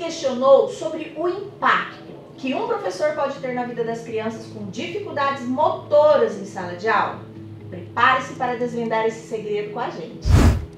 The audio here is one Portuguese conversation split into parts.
questionou sobre o impacto que um professor pode ter na vida das crianças com dificuldades motoras em sala de aula? Prepare-se para desvendar esse segredo com a gente.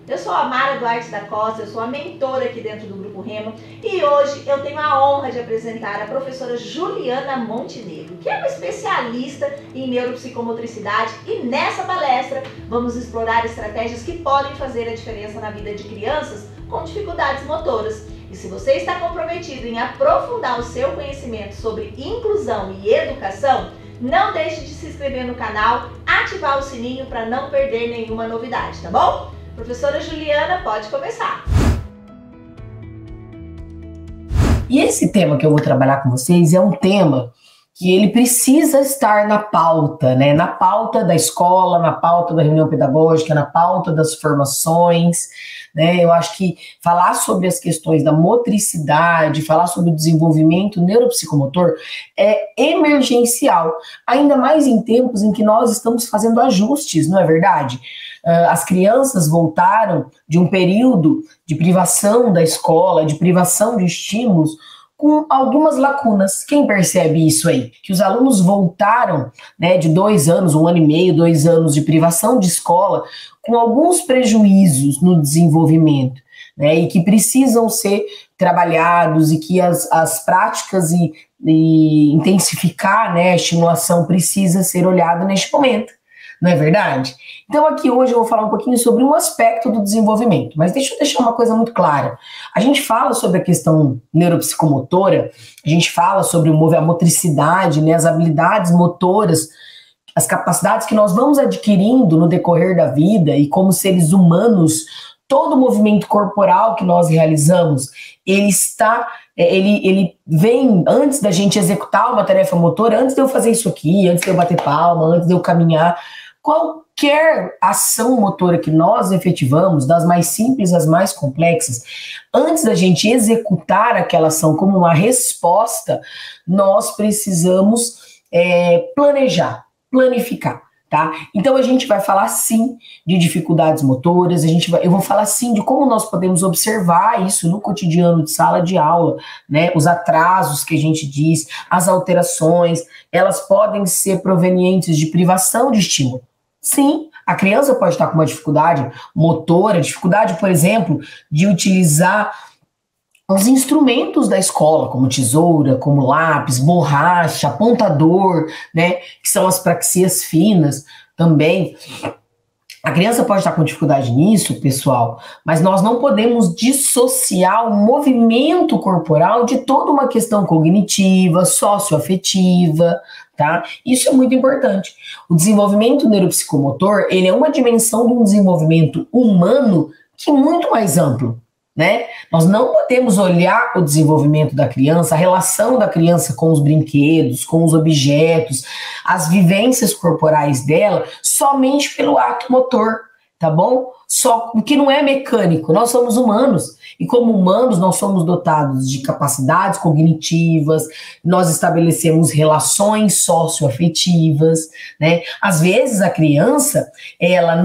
Eu sou a Mara Duarte da Costa, eu sou a mentora aqui dentro do Grupo Rema e hoje eu tenho a honra de apresentar a professora Juliana Montenegro, que é uma especialista em neuropsicomotricidade, e nessa palestra vamos explorar estratégias que podem fazer a diferença na vida de crianças com dificuldades motoras. E se você está comprometido em aprofundar o seu conhecimento sobre inclusão e educação, não deixe de se inscrever no canal, ativar o sininho para não perder nenhuma novidade, tá bom? Professora Juliana, pode começar. E esse tema que eu vou trabalhar com vocês é um tema que ele precisa estar na pauta, né? Na pauta da escola, na pauta da reunião pedagógica, na pauta das formações, né? Eu acho que falar sobre as questões da motricidade, falar sobre o desenvolvimento neuropsicomotor é emergencial, ainda mais em tempos em que nós estamos fazendo ajustes, não é verdade? As crianças voltaram de um período de privação da escola, de privação de estímulos, com algumas lacunas. Quem percebe isso aí? Que os alunos voltaram, né, de 2 anos, 1 ano e meio, 2 anos de privação de escola, com alguns prejuízos no desenvolvimento, né, e que precisam ser trabalhados, e que as práticas e intensificar, né, a estimulação precisa ser olhada neste momento. Não é verdade? Então aqui hoje eu vou falar um pouquinho sobre um aspecto do desenvolvimento, mas deixa eu deixar uma coisa muito clara. A gente fala sobre a questão neuropsicomotora, a gente fala sobre a motricidade, né, as habilidades motoras, as capacidades que nós vamos adquirindo no decorrer da vida, e como seres humanos, todo o movimento corporal que nós realizamos, ele vem antes da gente executar uma tarefa motora, antes de eu fazer isso aqui, antes de eu bater palma, antes de eu caminhar. Qualquer ação motora que nós efetivamos, das mais simples às mais complexas, antes da gente executar aquela ação como uma resposta, nós precisamos planejar, planificar, tá? Então a gente vai falar sim de dificuldades motoras, eu vou falar sim de como nós podemos observar isso no cotidiano de sala de aula, né? Os atrasos que a gente diz, as alterações, elas podem ser provenientes de privação de estímulo. Sim, a criança pode estar com uma dificuldade motora, dificuldade, por exemplo, de utilizar os instrumentos da escola, como tesoura, como lápis, borracha, apontador, né, que são as praxias finas também. A criança pode estar com dificuldade nisso, pessoal, mas nós não podemos dissociar o movimento corporal de toda uma questão cognitiva, socioafetiva, tá? Isso é muito importante. O desenvolvimento neuropsicomotor, ele é uma dimensão de um desenvolvimento humano que é muito mais amplo, né? Nós não podemos olhar o desenvolvimento da criança, a relação da criança com os brinquedos, com os objetos, as vivências corporais dela, somente pelo ato motor, tá bom? Só que não é mecânico, nós somos humanos, e como humanos nós somos dotados de capacidades cognitivas, nós estabelecemos relações socioafetivas, né? Às vezes a criança, ela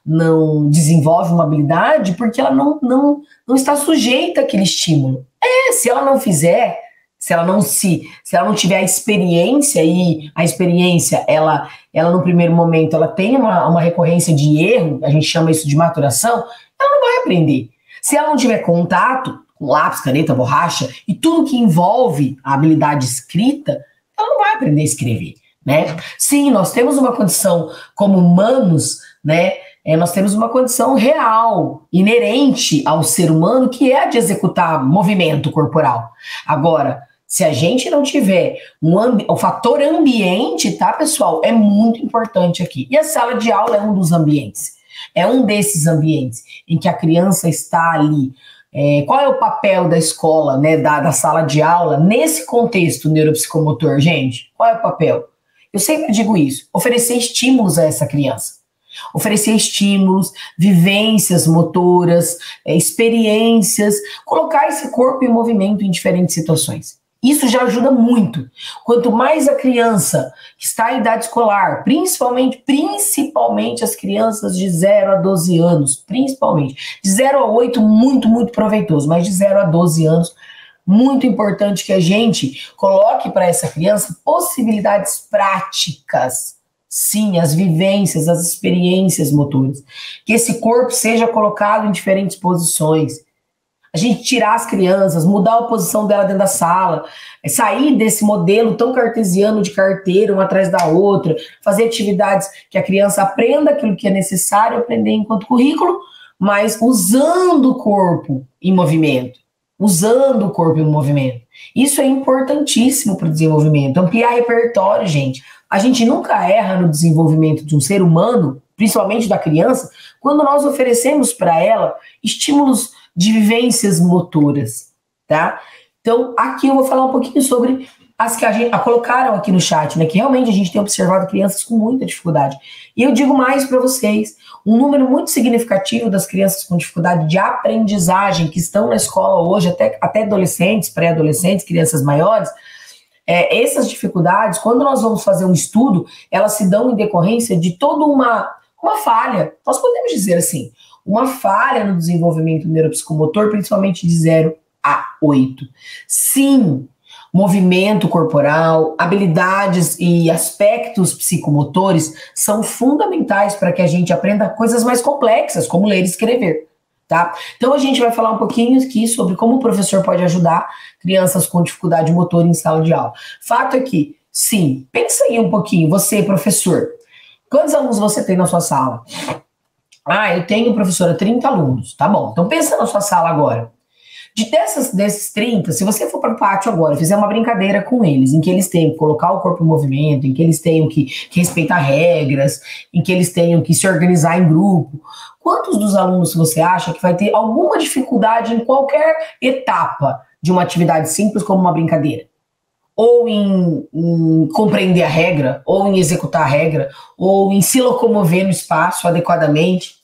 não desenvolve uma habilidade porque ela não está sujeita àquele estímulo. Se ela não fizer, se ela não tiver a experiência, e a experiência, ela no primeiro momento, ela tem uma recorrência de erro, a gente chama isso de maturação, ela não vai aprender. Se ela não tiver contato com lápis, caneta, borracha, e tudo que envolve a habilidade escrita, ela não vai aprender a escrever, né? Sim, nós temos uma condição como humanos, né? Nós temos uma condição real, inerente ao ser humano, que é a de executar movimento corporal. Agora, se a gente não tiver o fator ambiente, tá, pessoal, é muito importante aqui. E a sala de aula é um dos ambientes. É um desses ambientes em que a criança está ali. Qual é o papel da escola, né, da sala de aula, nesse contexto neuropsicomotor, gente? Qual é o papel? Eu sempre digo isso, oferecer estímulos a essa criança. Oferecer estímulos, vivências motoras, experiências, colocar esse corpo em movimento em diferentes situações. Isso já ajuda muito. Quanto mais a criança que está em idade escolar, principalmente as crianças de 0 a 12 anos, principalmente, de 0 a 8, muito proveitoso, mas de 0 a 12 anos, muito importante que a gente coloque para essa criança possibilidades práticas. Sim, as vivências, as experiências motoras. Que esse corpo seja colocado em diferentes posições. A gente tirar as crianças, mudar a posição dela dentro da sala, sair desse modelo tão cartesiano de carteira, uma atrás da outra, fazer atividades que a criança aprenda aquilo que é necessário aprender enquanto currículo, mas usando o corpo em movimento. Usando o corpo em movimento. Isso é importantíssimo para o desenvolvimento. Ampliar repertório, gente. A gente nunca erra no desenvolvimento de um ser humano, principalmente da criança, quando nós oferecemos para ela estímulos de vivências motoras, tá? Então, aqui eu vou falar um pouquinho sobre as que a colocaram aqui no chat, né? Que realmente a gente tem observado crianças com muita dificuldade. E eu digo mais para vocês, um número muito significativo das crianças com dificuldade de aprendizagem que estão na escola hoje, até adolescentes, pré-adolescentes, crianças maiores, essas dificuldades, quando nós vamos fazer um estudo, elas se dão em decorrência de toda uma falha, nós podemos dizer assim, uma falha no desenvolvimento neuropsicomotor, principalmente de 0 a 8. Sim, movimento corporal, habilidades e aspectos psicomotores são fundamentais para que a gente aprenda coisas mais complexas, como ler e escrever, tá? Então a gente vai falar um pouquinho aqui sobre como o professor pode ajudar crianças com dificuldade motora em sala de aula. Fato é que, sim, pensa aí um pouquinho, você, professor, quantos alunos você tem na sua sala? Eu tenho, professora, 30 alunos. Tá bom, então pensa na sua sala agora. Desses 30, se você for para o pátio agora, fizer uma brincadeira com eles, em que eles tenham que colocar o corpo em movimento, em que eles tenham que respeitar regras, em que eles tenham que se organizar em grupo, quantos dos alunos você acha que vai ter alguma dificuldade em qualquer etapa de uma atividade simples como uma brincadeira? Ou em compreender a regra, ou em executar a regra, ou em se locomover no espaço adequadamente.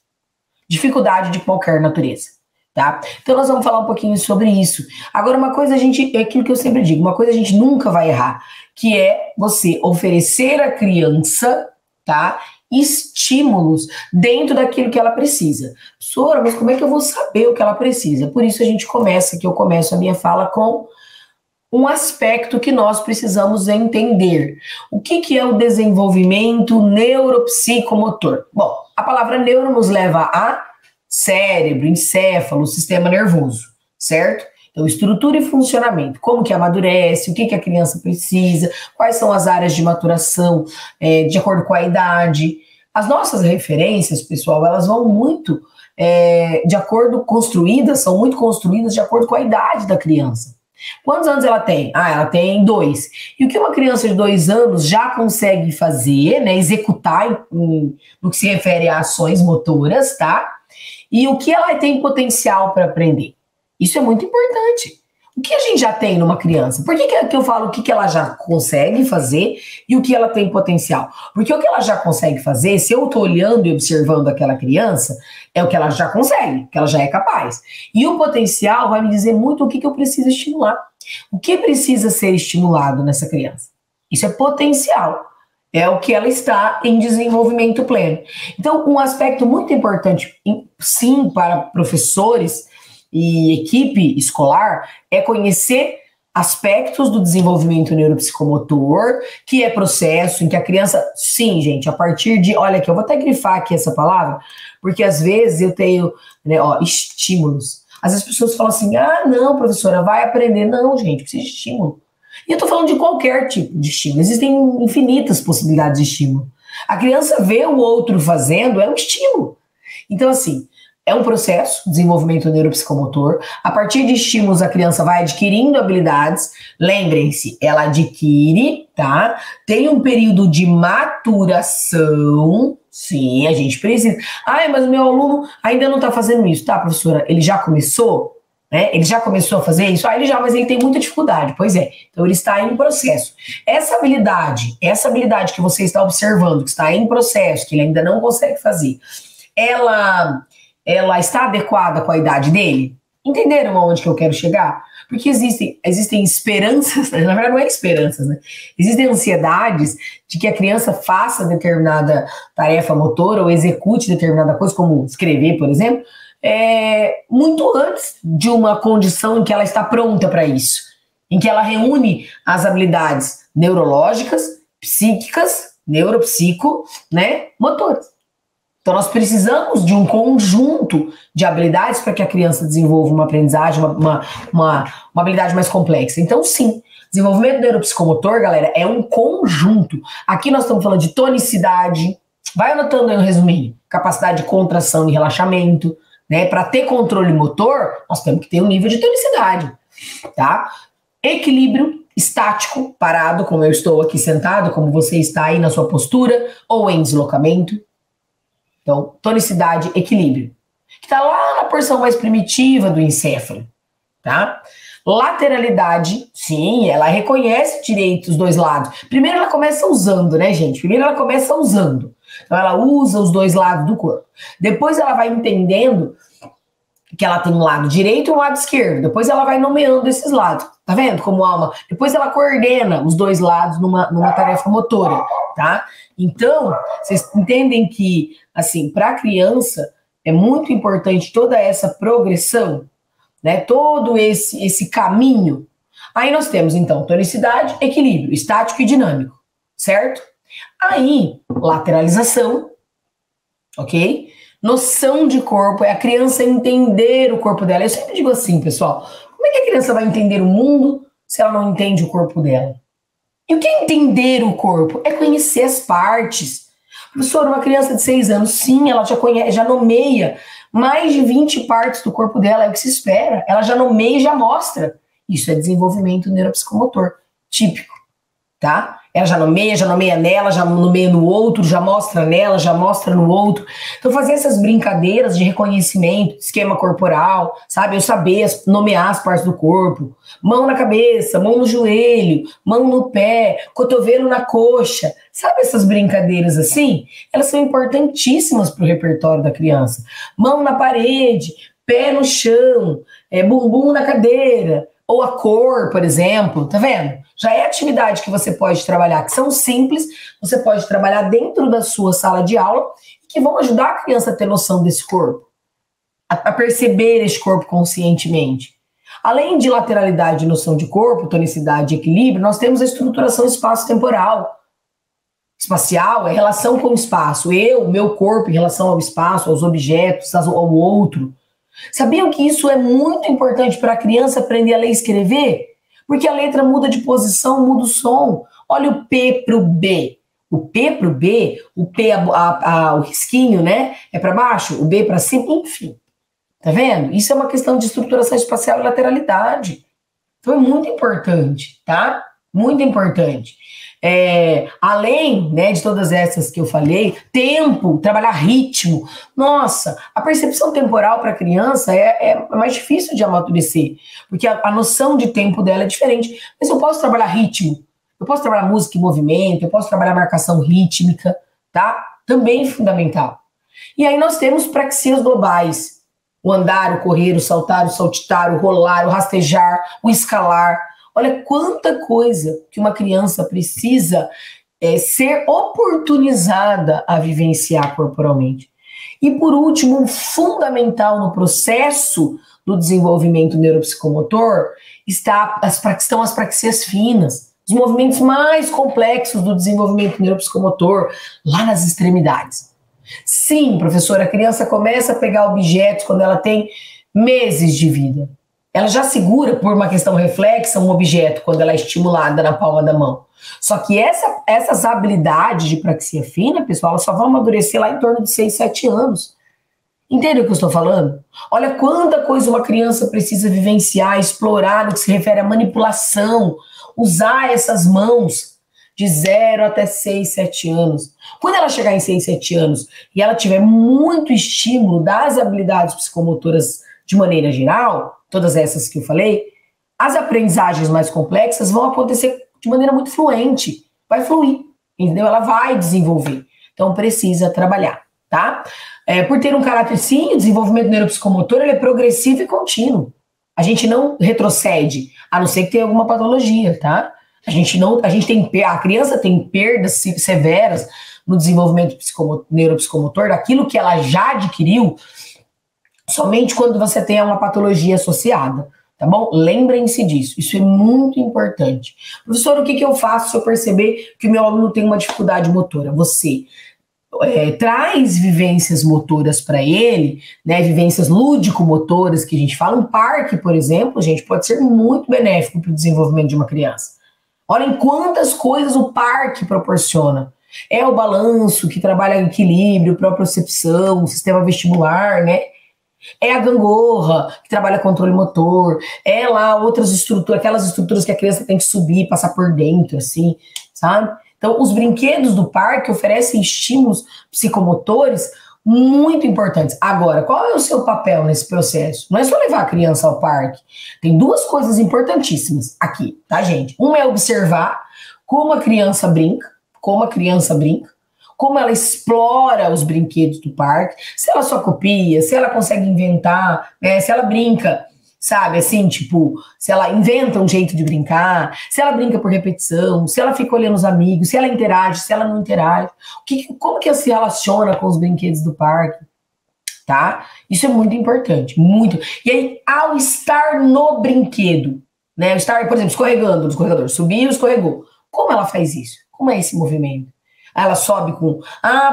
Dificuldade de qualquer natureza, tá? Então nós vamos falar um pouquinho sobre isso. Agora, uma coisa é aquilo que eu sempre digo, uma coisa a gente nunca vai errar, que é você oferecer à criança, tá, estímulos dentro daquilo que ela precisa. Professora, mas como é que eu vou saber o que ela precisa? Por isso eu começo a minha fala com um aspecto que nós precisamos entender. O que é o desenvolvimento neuropsicomotor? Bom, a palavra neuro nos leva a cérebro, encéfalo, sistema nervoso, certo? Então, estrutura e funcionamento, como que amadurece, o que a criança precisa, quais são as áreas de maturação de acordo com a idade. As nossas referências, pessoal, elas vão muito são muito construídas de acordo com a idade da criança. Quantos anos ela tem? Ela tem 2. E o que uma criança de 2 anos já consegue fazer, né, executar no que se refere a ações motoras, tá? E o que ela tem potencial para aprender? Isso é muito importante. O que a gente já tem numa criança? Por que eu falo o que ela já consegue fazer e o que ela tem potencial? Porque o que ela já consegue fazer, se eu estou olhando e observando aquela criança, é o que ela já consegue, que ela já é capaz. E o potencial vai me dizer muito o que eu preciso estimular. O que precisa ser estimulado nessa criança? Isso é potencial. É o que ela está em desenvolvimento pleno. Então, um aspecto muito importante, sim, para professores e equipe escolar, é conhecer aspectos do desenvolvimento neuropsicomotor, que é processo em que a criança, sim, gente, a partir de, olha aqui, eu vou até grifar aqui essa palavra, porque às vezes eu tenho, né, estímulos. Às vezes as pessoas falam assim, não, professora, vai aprender. Não, gente, precisa de estímulo. E eu tô falando de qualquer tipo de estímulo, existem infinitas possibilidades de estímulo. A criança vê o outro fazendo, é um estímulo. Então, assim, é um processo, desenvolvimento neuropsicomotor. A partir de estímulos, a criança vai adquirindo habilidades. Lembrem-se, ela adquire, tá? Tem um período de maturação. Sim, a gente precisa. Mas o meu aluno ainda não está fazendo isso. Tá, professora, ele já começou? Né? Ele já começou a fazer isso? Mas ele tem muita dificuldade. Pois é, então ele está em processo. Essa habilidade que você está observando, que está em processo, que ele ainda não consegue fazer, ela está adequada com a idade dele? Entenderam aonde que eu quero chegar? Porque existem esperanças, na verdade não é esperanças, né? Existem ansiedades de que a criança faça determinada tarefa motora ou execute determinada coisa, como escrever, por exemplo, muito antes de uma condição em que ela está pronta para isso, em que ela reúne as habilidades neurológicas, psíquicas, neuropsico, né, motoras. Então nós precisamos de um conjunto de habilidades para que a criança desenvolva uma aprendizagem, uma habilidade mais complexa. Então sim, desenvolvimento neuropsicomotor, galera, é um conjunto. Aqui nós estamos falando de tonicidade, vai anotando aí um resuminho, capacidade de contração e relaxamento, né? Para ter controle motor, nós temos que ter um nível de tonicidade, tá? Equilíbrio estático, parado, como eu estou aqui sentado, como você está aí na sua postura, ou em deslocamento. Então, tonicidade, equilíbrio, que está lá na porção mais primitiva do encéfalo, tá? Lateralidade, sim, ela reconhece direito os dois lados. Primeiro ela começa usando, né, gente? Primeiro ela começa usando. Então ela usa os dois lados do corpo. Depois ela vai entendendo que ela tem um lado direito e um lado esquerdo. Depois ela vai nomeando esses lados. Tá vendo como alma? Depois ela coordena os dois lados numa tarefa motora, tá? Então, vocês entendem que, assim, para a criança é muito importante toda essa progressão, né? Todo esse caminho. Aí nós temos, então, tonicidade, equilíbrio, estático e dinâmico, certo? Aí, lateralização, ok? Noção de corpo, é a criança entender o corpo dela. Eu sempre digo assim, pessoal, como é que a criança vai entender o mundo se ela não entende o corpo dela? E o que é entender o corpo? É conhecer as partes. Professor, uma criança de 6 anos, sim, ela já conhece, já nomeia mais de 20 partes do corpo dela, é o que se espera. Ela já nomeia e já mostra. Isso é desenvolvimento neuropsicomotor típico, tá? Ela já nomeia nela, já nomeia no outro, já mostra nela, já mostra no outro. Então fazer essas brincadeiras de reconhecimento, esquema corporal, sabe? Eu saber nomear as partes do corpo. Mão na cabeça, mão no joelho, mão no pé, cotovelo na coxa. Sabe essas brincadeiras assim? Elas são importantíssimas para o repertório da criança. Mão na parede, pé no chão, bumbum na cadeira. Ou a cor, por exemplo, tá vendo? Já é atividade que você pode trabalhar, que são simples, você pode trabalhar dentro da sua sala de aula e que vão ajudar a criança a ter noção desse corpo, a perceber esse corpo conscientemente. Além de lateralidade e noção de corpo, tonicidade e equilíbrio, nós temos a estruturação espaço-temporal. Espacial é relação com o espaço, meu corpo em relação ao espaço, aos objetos, ao outro. Sabiam que isso é muito importante para a criança aprender a ler e escrever? Porque a letra muda de posição, muda o som. Olha o P para o B. O P para o B, o P, o risquinho, né? É para baixo, o B para cima, enfim. Tá vendo? Isso é uma questão de estruturação espacial e lateralidade. Então é muito importante, tá? Muito importante. Além, né, de todas essas que eu falei, tempo, trabalhar ritmo. Nossa, a percepção temporal para a criança é mais difícil de amadurecer, porque a noção de tempo dela é diferente. Mas eu posso trabalhar ritmo, eu posso trabalhar música e movimento, eu posso trabalhar marcação rítmica, tá? Também fundamental. E aí nós temos praxias globais. O andar, o correr, o saltar, o saltitar, o rolar, o rastejar, o escalar. Olha quanta coisa que uma criança precisa ser oportunizada a vivenciar corporalmente. E por último, fundamental no processo do desenvolvimento neuropsicomotor estão as praxias finas, os movimentos mais complexos do desenvolvimento neuropsicomotor, lá nas extremidades. Sim, professora, a criança começa a pegar objetos quando ela tem meses de vida. Ela já segura, por uma questão reflexa, um objeto quando ela é estimulada na palma da mão. Só que essas habilidades de praxia fina, pessoal, elas só vão amadurecer lá em torno de 6, 7 anos. Entende o que eu estou falando? Olha quanta coisa uma criança precisa vivenciar, explorar no que se refere à manipulação, usar essas mãos de 0 até 6, 7 anos. Quando ela chegar em 6, 7 anos e ela tiver muito estímulo das habilidades psicomotoras de maneira geral, todas essas que eu falei, as aprendizagens mais complexas vão acontecer de maneira muito fluente, vai fluir, entendeu? Ela vai desenvolver, então precisa trabalhar, tá? Por ter um caráter, sim, o desenvolvimento neuropsicomotor ele é progressivo e contínuo. A gente não retrocede, a não ser que tenha alguma patologia, tá? A criança tem perdas severas no desenvolvimento neuropsicomotor, daquilo que ela já adquiriu. somente quando você tem uma patologia associada, tá bom? Lembrem-se disso, isso é muito importante. Professor, o que eu faço se eu perceber que o meu aluno tem uma dificuldade motora? Você traz vivências motoras para ele, né, vivências lúdico-motoras, que a gente fala. Um parque, por exemplo, gente, pode ser muito benéfico para o desenvolvimento de uma criança. Olhem quantas coisas o parque proporciona. É o balanço, que trabalha equilíbrio, propriocepção, sistema vestibular, né? É a gangorra, que trabalha controle motor. É lá outras estruturas, aquelas estruturas que a criança tem que subir, passar por dentro, assim, sabe? Então, os brinquedos do parque oferecem estímulos psicomotores muito importantes. Agora, qual é o seu papel nesse processo? Não é só levar a criança ao parque. Tem duas coisas importantíssimas aqui, tá, gente? Uma é observar como a criança brinca, como ela explora os brinquedos do parque, se ela só copia, se ela consegue inventar, né, se ela brinca, sabe, assim, tipo, se ela inventa um jeito de brincar, se ela brinca por repetição, se ela fica olhando os amigos, se ela interage, se ela não interage, como que ela se relaciona com os brinquedos do parque, tá? Isso é muito importante, muito. E aí, ao estar no brinquedo, né, estar, por exemplo, escorregando no escorregador, subiu, escorregou, como ela faz isso? Como é esse movimento? Ela sobe com,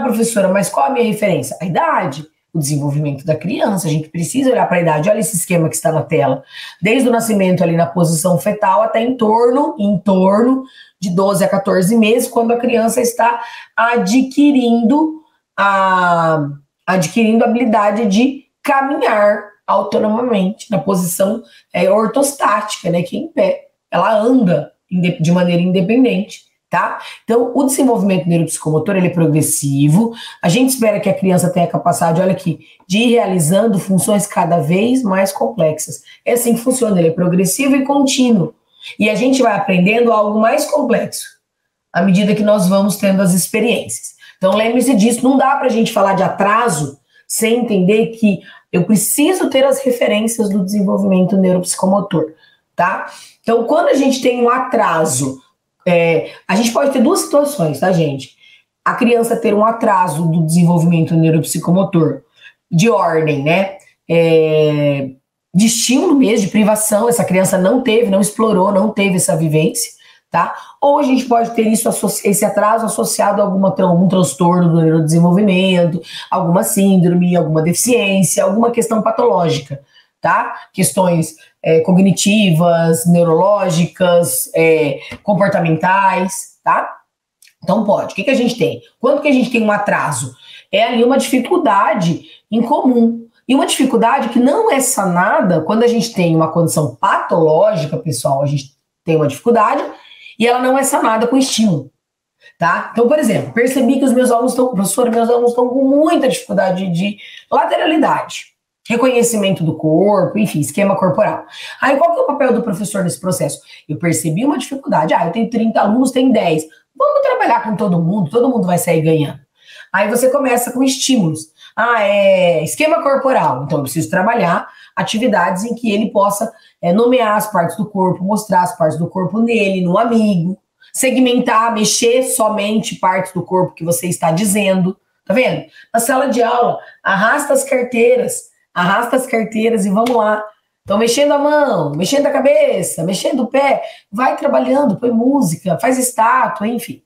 professora, mas qual a minha referência? A idade, o desenvolvimento da criança, a gente precisa olhar para a idade. Olha esse esquema que está na tela. Desde o nascimento ali na posição fetal até em torno de 12 a 14 meses, quando a criança está adquirindo a habilidade de caminhar autonomamente na posição ortostática, né, que é em pé. Ela anda de maneira independente. Tá? Então, o desenvolvimento neuropsicomotor, ele é progressivo. A gente espera que a criança tenha a capacidade, olha aqui, de ir realizando funções cada vez mais complexas. É assim que funciona, ele é progressivo e contínuo. E a gente vai aprendendo algo mais complexo à medida que nós vamos tendo as experiências. Então, lembre-se disso, não dá pra gente falar de atraso sem entender que eu preciso ter as referências do desenvolvimento neuropsicomotor, tá? Então, quando a gente tem um atraso, a gente pode ter duas situações, tá, gente? A criança ter um atraso do desenvolvimento neuropsicomotor de ordem, né? De estímulo mesmo, de privação, essa criança não explorou, não teve essa vivência, tá? Ou a gente pode ter esse atraso associado a algum transtorno do neurodesenvolvimento, alguma síndrome, alguma deficiência, alguma questão patológica, tá? Questões cognitivas, neurológicas, comportamentais, tá? Então pode. O que a gente tem? Quando que a gente tem um atraso? É ali uma dificuldade em comum. E uma dificuldade que não é sanada quando a gente tem uma condição patológica, pessoal, a gente tem uma dificuldade e ela não é sanada com estímulo, tá? Então, por exemplo, percebi que meus alunos estão com muita dificuldade de lateralidade, reconhecimento do corpo, enfim, esquema corporal. Aí, qual que é o papel do professor nesse processo? Eu percebi uma dificuldade. Eu tenho 30 alunos, tem 10. Vamos trabalhar com todo mundo vai sair ganhando. Aí você começa com estímulos. Esquema corporal. Então, eu preciso trabalhar atividades em que ele possa nomear as partes do corpo, mostrar as partes do corpo nele, no amigo, segmentar, mexer somente partes do corpo que você está dizendo. Tá vendo? Na sala de aula, arrasta as carteiras e vamos lá. Então, mexendo a mão, mexendo a cabeça, mexendo o pé, vai trabalhando, põe música, faz estátua, enfim.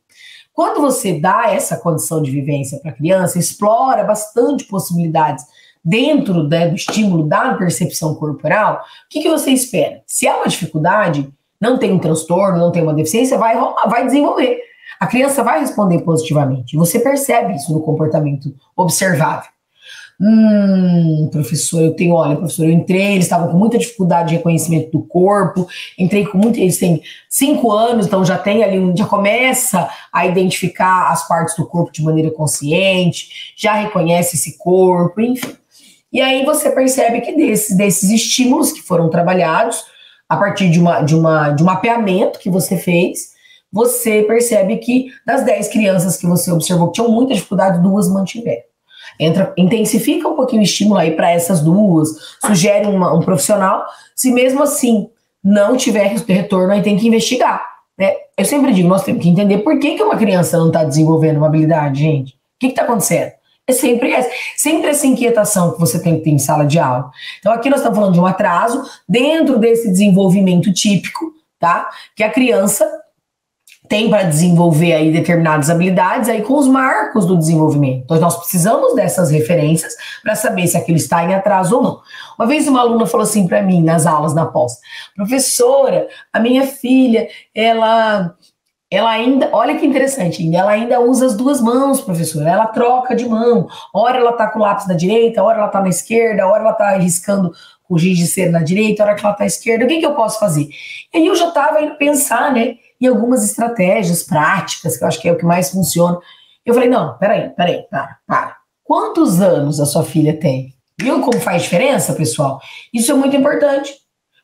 Quando você dá essa condição de vivência para a criança, explora bastante possibilidades dentro, né, do estímulo da percepção corporal, o que você espera? Se há uma dificuldade, não tem um transtorno, não tem uma deficiência, vai desenvolver. A criança vai responder positivamente. Você percebe isso no comportamento observável. Professor, eu entrei, eles estavam com muita dificuldade de reconhecimento do corpo, eles têm 5 anos, então já tem ali, já começa a identificar as partes do corpo de maneira consciente, já reconhece esse corpo, enfim. E aí você percebe que desses estímulos que foram trabalhados, a partir de um mapeamento que você fez, você percebe que das 10 crianças que você observou que tinham muita dificuldade, 2 mantiveram. Intensifica um pouquinho o estímulo aí para essas 2, sugere um profissional. Se mesmo assim não tiver retorno, aí tem que investigar, né? Eu sempre digo, nós temos que entender por que uma criança não está desenvolvendo uma habilidade, gente. O que está acontecendo? é sempre essa inquietação que você tem que ter em sala de aula. Então aqui nós estamos falando de um atraso dentro desse desenvolvimento típico, tá? Que a criança tem para desenvolver aí determinadas habilidades aí com os marcos do desenvolvimento. Então nós precisamos dessas referências para saber se aquilo está em atraso ou não. Uma vez uma aluna falou assim para mim nas aulas na pós: professora, a minha filha, ela ainda, olha que interessante, ela ainda usa as duas mãos, professora, ela troca de mão, ora ela tá com o lápis na direita, ora ela tá na esquerda, ora ela tá riscando com o giz de cera na direita, ora que ela tá à esquerda, o que eu posso fazer? E aí eu já tava indo pensar, né, em algumas estratégias práticas, que eu acho que é o que mais funciona. Eu falei, não, peraí, para. Quantos anos a sua filha tem? Viu como faz diferença, pessoal? Isso é muito importante.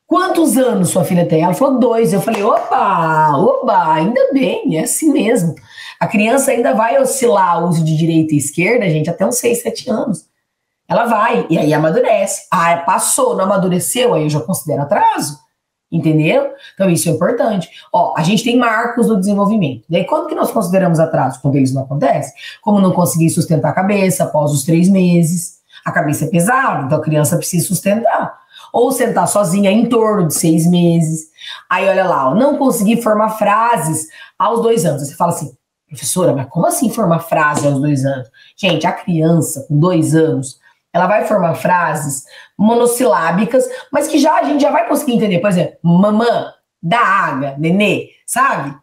Quantos anos sua filha tem? Ela falou 2. Eu falei, oba, ainda bem, é assim mesmo. A criança ainda vai oscilar o uso de direita e esquerda, gente, até uns 6, 7 anos. Ela vai, e aí amadurece. Ah, passou, não amadureceu, aí eu já considero atraso. Entendeu? Então isso é importante. Ó, a gente tem marcos do desenvolvimento. Daí quando que nós consideramos atraso? Quando eles não acontecem. Como não conseguir sustentar a cabeça após os 3 meses. A cabeça é pesada, então a criança precisa sustentar. Ou sentar sozinha em torno de 6 meses. Aí olha lá, ó, não conseguir formar frases aos 2 anos. Você fala assim, professora, mas como assim formar frase aos 2 anos? Gente, a criança com 2 anos, ela vai formar frases monossilábicas, mas que a gente já vai conseguir entender. Por exemplo, mamã, da água, nenê, sabe?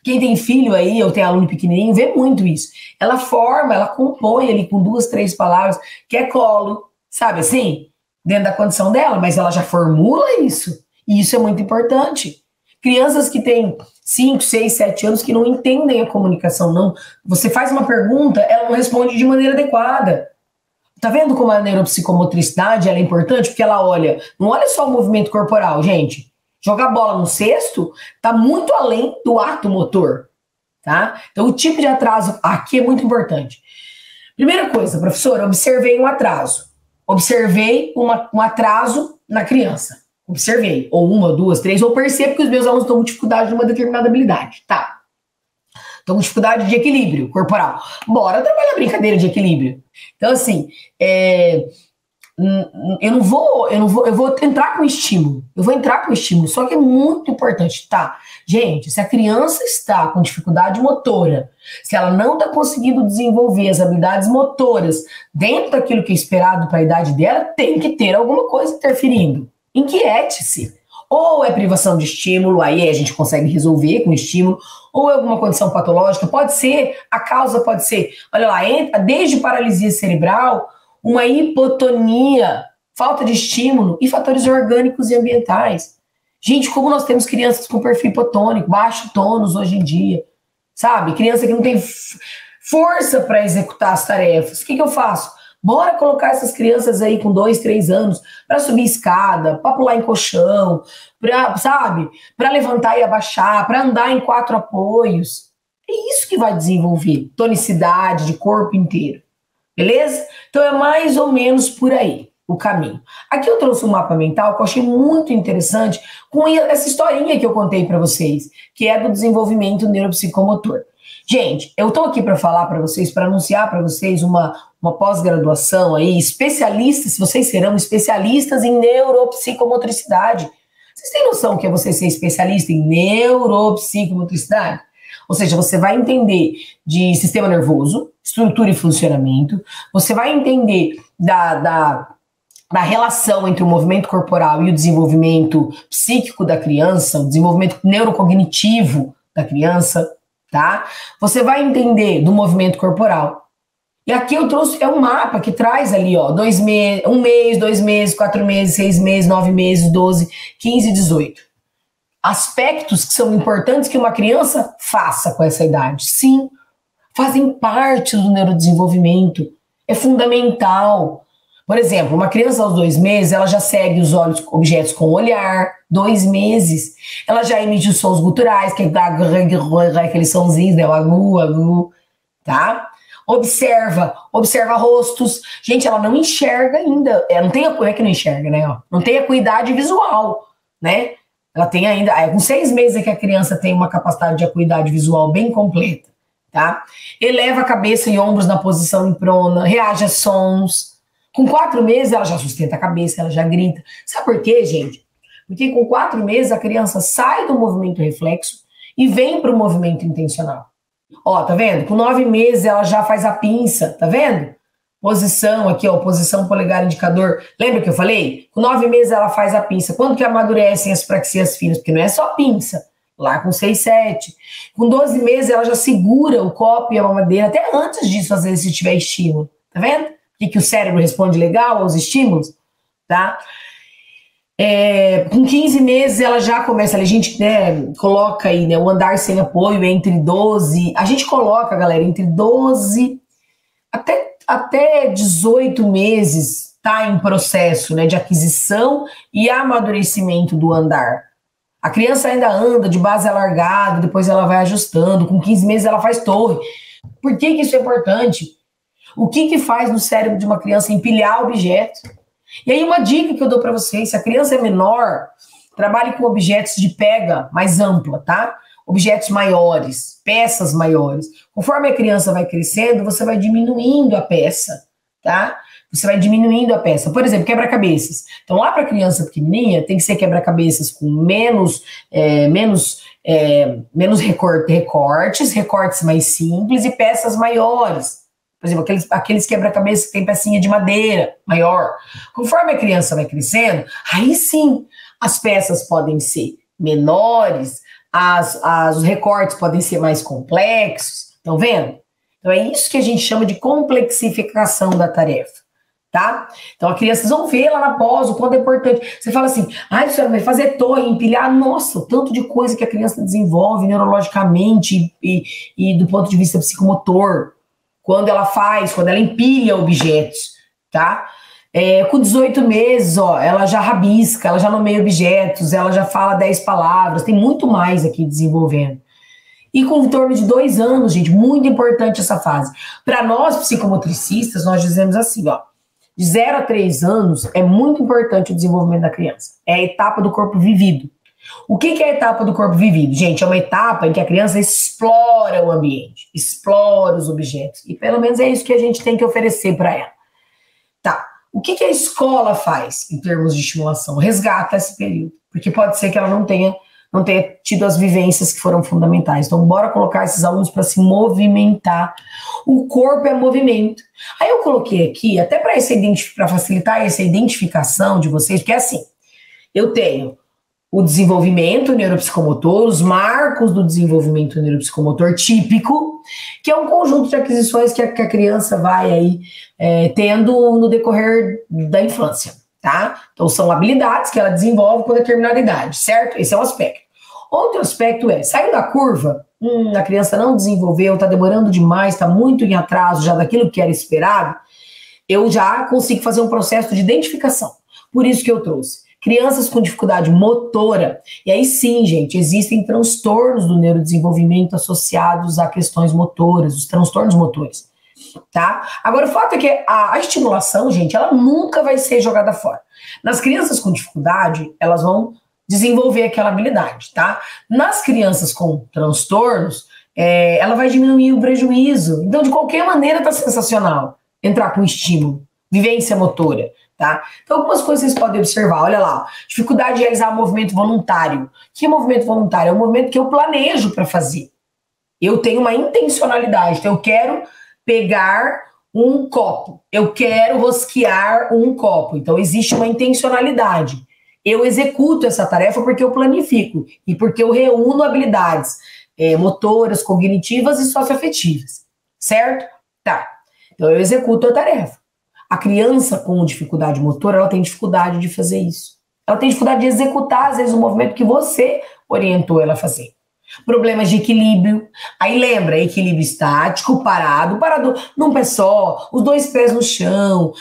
Quem tem filho aí, ou tem aluno pequenininho, vê muito isso. Ela forma, ela compõe ali com 2, 3 palavras, que é colo, sabe assim? Dentro da condição dela, mas ela já formula isso. E isso é muito importante. Crianças que têm 5, 6, 7 anos que não entendem a comunicação, não. Você faz uma pergunta, ela não responde de maneira adequada. Tá vendo como a neuropsicomotricidade ela é importante? Porque ela olha, não olha só o movimento corporal, gente. Jogar bola no cesto tá muito além do ato motor, tá? Então o tipo de atraso aqui é muito importante. Primeira coisa, professora, observei um atraso. Observei um atraso na criança. Observei, ou 1, 2, 3, ou percebo que os meus alunos estão com dificuldade numa determinada habilidade, tá? Estão com dificuldade de equilíbrio corporal. Bora trabalhar a brincadeira de equilíbrio. Então, assim, eu vou entrar com estímulo. Eu vou entrar com estímulo, só que é muito importante, tá? Gente, se a criança está com dificuldade motora, se ela não está conseguindo desenvolver as habilidades motoras dentro daquilo que é esperado para a idade dela, tem que ter alguma coisa interferindo. Inquiete-se. Ou é privação de estímulo, aí a gente consegue resolver com estímulo, ou é alguma condição patológica, pode ser, a causa pode ser, olha lá, desde paralisia cerebral, uma hipotonia, falta de estímulo e fatores orgânicos e ambientais. Gente, como nós temos crianças com perfil hipotônico, baixo tônus hoje em dia, sabe? Criança que não tem força para executar as tarefas. O que eu faço? Bora colocar essas crianças aí com 2, 3 anos para subir escada, para pular em colchão, para levantar e abaixar, para andar em 4 apoios. É isso que vai desenvolver tonicidade de corpo inteiro. Beleza? Então é mais ou menos por aí o caminho. Aqui eu trouxe um mapa mental que eu achei muito interessante com essa historinha que eu contei para vocês, que é do desenvolvimento neuropsicomotor. Gente, eu estou aqui para falar para vocês, para anunciar para vocês uma pós-graduação aí, especialistas, vocês serão especialistas em neuropsicomotricidade. Vocês têm noção que é você ser especialista em neuropsicomotricidade? Ou seja, você vai entender de sistema nervoso, estrutura e funcionamento, você vai entender da relação entre o movimento corporal e o desenvolvimento psíquico da criança, o desenvolvimento neurocognitivo da criança, tá? Você vai entender do movimento corporal. E aqui eu trouxe, é um mapa que traz ali, ó, 1 mês, 2 meses, 4 meses, 6 meses, 9 meses, 12, 15, 18. Aspectos que são importantes que uma criança faça com essa idade. Sim, fazem parte do neurodesenvolvimento. É fundamental. Por exemplo, uma criança aos 2 meses, ela já segue os objetos com o olhar. 2 meses. Ela já emite os sons guturais, que é aqueles sonzinhos, né? O agu, tá? Observa rostos. Gente, ela não enxerga ainda. Ela não tem é que não enxerga, né? Não tem acuidade visual, né? Ela tem ainda, com 6 meses é que a criança tem uma capacidade de acuidade visual bem completa, tá? Eleva a cabeça e ombros na posição em prona, reage a sons. Com 4 meses, ela já sustenta a cabeça, ela já grita. Sabe por quê, gente? Porque com 4 meses, a criança sai do movimento reflexo e vem para o movimento intencional. Ó, tá vendo? Com 9 meses, ela já faz a pinça, tá vendo? Posição aqui, ó, posição polegar indicador. Lembra que eu falei? Com 9 meses ela faz a pinça. Quando que amadurecem as praxias finas? Porque não é só pinça. Lá com 6, 7. Com 12 meses ela já segura o copo e a mamadeira. Até antes disso, às vezes, se tiver estímulo. Tá vendo? Que o cérebro responde legal aos estímulos, tá? Com 15 meses ela já começa, a gente, né, coloca aí, né, o andar sem apoio entre 12, a gente coloca, galera, entre 12 até 18 meses tá em processo, né, de aquisição e amadurecimento do andar. A criança ainda anda de base alargada, depois ela vai ajustando, com 15 meses ela faz torre. Por que isso é importante? O que faz no cérebro de uma criança empilhar objetos? E aí uma dica que eu dou para vocês, se a criança é menor, trabalhe com objetos de pega mais ampla, tá? Objetos maiores, peças maiores. Conforme a criança vai crescendo, você vai diminuindo a peça, tá? Você vai diminuindo a peça. Por exemplo, quebra-cabeças. Então lá para criança pequenininha, tem que ser quebra-cabeças com menos recortes mais simples e peças maiores. Por exemplo, aqueles quebra-cabeças que tem pecinha de madeira maior. Conforme a criança vai crescendo, aí sim as peças podem ser menores, os recortes podem ser mais complexos. Estão vendo? Então é isso que a gente chama de complexificação da tarefa, tá? Então a criança, vocês vão ver lá na pós o quanto é importante. Você fala assim, senhora, vai fazer torre, empilhar, nossa, o tanto de coisa que a criança desenvolve neurologicamente e do ponto de vista psicomotor. Quando ela empilha objetos, tá? Com 18 meses, ó, ela já rabisca, ela já nomeia objetos, ela já fala 10 palavras, tem muito mais aqui desenvolvendo. E com em torno de 2 anos, gente, muito importante essa fase. Para nós, psicomotricistas, nós dizemos assim, ó, de 0 a 3 anos é muito importante o desenvolvimento da criança. É a etapa do corpo vivido. O que é a etapa do corpo vivido? Gente, é uma etapa em que a criança explora o ambiente, explora os objetos. E pelo menos é isso que a gente tem que oferecer para ela. Tá. O que a escola faz em termos de estimulação? Resgata esse período. Porque pode ser que ela não tenha tido as vivências que foram fundamentais. Então, bora colocar esses alunos para se movimentar. O corpo é movimento. Aí eu coloquei aqui, até para facilitar essa identificação de vocês, porque é assim, eu tenho o desenvolvimento neuropsicomotor, os marcos do desenvolvimento neuropsicomotor típico, que é um conjunto de aquisições que a criança vai aí tendo no decorrer da infância, tá? Então são habilidades que ela desenvolve com determinada idade, certo? Esse é um aspecto. Outro aspecto saiu da curva, a criança não desenvolveu, está demorando demais, está muito em atraso já daquilo que era esperado, eu já consigo fazer um processo de identificação. Por isso que eu trouxe crianças com dificuldade motora, e aí sim, gente, existem transtornos do neurodesenvolvimento associados a questões motoras, os transtornos motores, tá? Agora, o fato é que a estimulação, gente, ela nunca vai ser jogada fora. Nas crianças com dificuldade, elas vão desenvolver aquela habilidade, tá? Nas crianças com transtornos, ela vai diminuir o prejuízo. Então, de qualquer maneira, tá sensacional entrar com estímulo, vivência motora. Tá? Então, algumas coisas vocês podem observar, olha lá, dificuldade de realizar movimento voluntário. O que é movimento voluntário? É um movimento que eu planejo para fazer. Eu tenho uma intencionalidade, então eu quero pegar um copo, eu quero rosquear um copo, então existe uma intencionalidade. Eu executo essa tarefa porque eu planifico e porque eu reúno habilidades motoras, cognitivas e socioafetivas, certo? Tá, então eu executo a tarefa. A criança com dificuldade motora, ela tem dificuldade de fazer isso. Ela tem dificuldade de executar, às vezes, o movimento que você orientou ela a fazer. Problemas de equilíbrio. Aí lembra, equilíbrio estático, parado num pé só, os 2 pés no chão,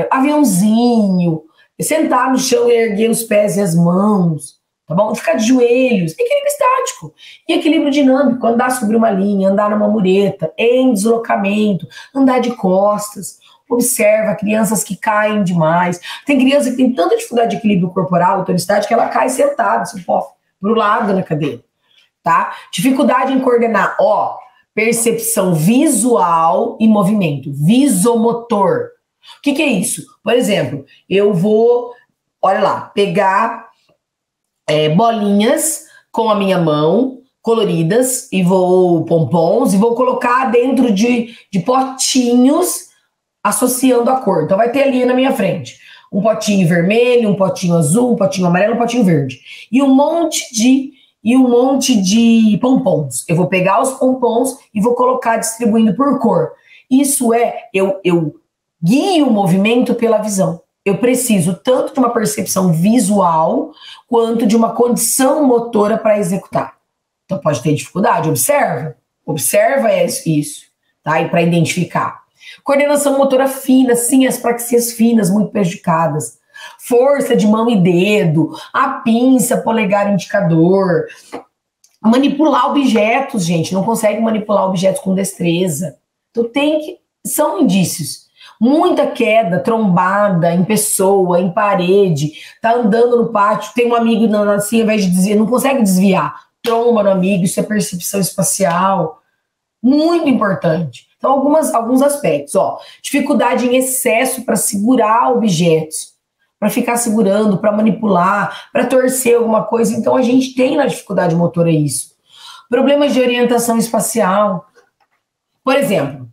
aviãozinho, sentar no chão e erguer os pés e as mãos, tá bom? Ficar de joelhos, equilíbrio estático. E equilíbrio dinâmico, andar sobre uma linha, andar numa mureta, em deslocamento, andar de costas. Observa crianças que caem demais. Tem criança que tem tanta dificuldade de equilíbrio corporal, tonicidade, que ela cai sentada, pro lado na cadeira, tá? Dificuldade em coordenar. Ó, percepção visual e movimento, visomotor. O que é isso? Por exemplo, eu vou, olha lá, pegar bolinhas com a minha mão, coloridas, e pompons, e vou colocar dentro de potinhos associando a cor. Então vai ter ali na minha frente um potinho vermelho, um potinho azul, um potinho amarelo, um potinho verde. E um monte de pompons. Eu vou pegar os pompons e vou colocar distribuindo por cor. Isso eu guio o movimento pela visão. Eu preciso tanto de uma percepção visual quanto de uma condição motora para executar. Então pode ter dificuldade, observa isso, tá? E para identificar. Coordenação motora fina, sim, as praxias finas muito prejudicadas. Força de mão e dedo, a pinça, polegar, indicador. Manipular objetos, gente, não consegue manipular objetos com destreza. Então são indícios. Muita queda, trombada em pessoa, em parede, tá andando no pátio, tem um amigo assim, ao invés de desviar, não consegue desviar, tromba no amigo, isso é percepção espacial, muito importante. Então, alguns aspectos, dificuldade em excesso para segurar objetos, para ficar segurando, para manipular, para torcer alguma coisa, então a gente tem na dificuldade motora isso. Problemas de orientação espacial, por exemplo,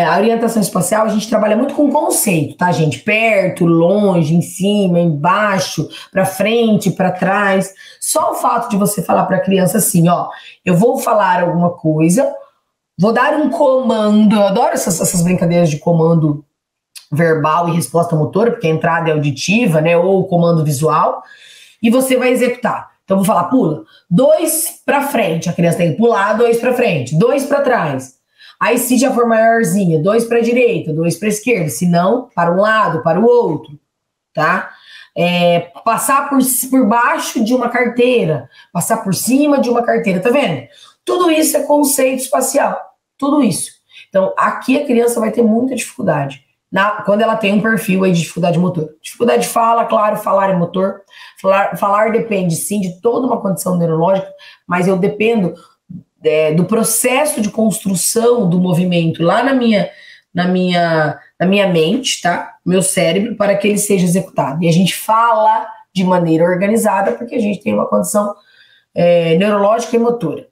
a orientação espacial, a gente trabalha muito com conceito, tá, gente? Perto, longe, em cima, embaixo, para frente, para trás. Só o fato de você falar para a criança assim, eu vou falar alguma coisa, vou dar um comando, eu adoro essas brincadeiras de comando verbal e resposta motora, porque a entrada é auditiva, né, ou comando visual, e você vai executar. Então, eu vou falar, pula, 2 para frente, a criança tem que pular, 2 para frente, 2 para trás. Aí, se já for maiorzinha, 2 para a direita, 2 para a esquerda. Se não, para um lado, para o outro, tá? Passar por baixo de uma carteira, passar por cima de uma carteira, tá vendo? Tudo isso é conceito espacial, tudo isso. Então, aqui a criança vai ter muita dificuldade, quando ela tem um perfil aí de dificuldade motor. Dificuldade de fala, claro, falar é motor. Falar depende, sim, de toda uma condição neurológica, mas eu dependo do processo de construção do movimento lá na minha mente, tá? Meu cérebro, para que ele seja executado. E a gente fala de maneira organizada porque a gente tem uma condição neurológica e motora.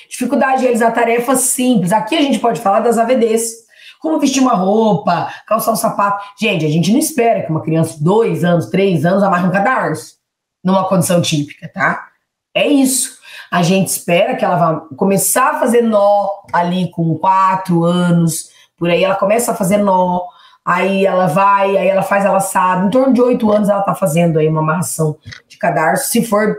Dificuldade de realizar tarefas simples. Aqui a gente pode falar das AVDs, como vestir uma roupa, calçar um sapato. Gente, a gente não espera que uma criança de 2 anos, 3 anos amarre um cadarço numa condição típica, tá? É isso. A gente espera que ela vá começar a fazer nó ali com 4 anos, por aí ela começa a fazer nó, aí ela faz a laçada, em torno de 8 anos ela tá fazendo aí uma amarração de cadarço, se for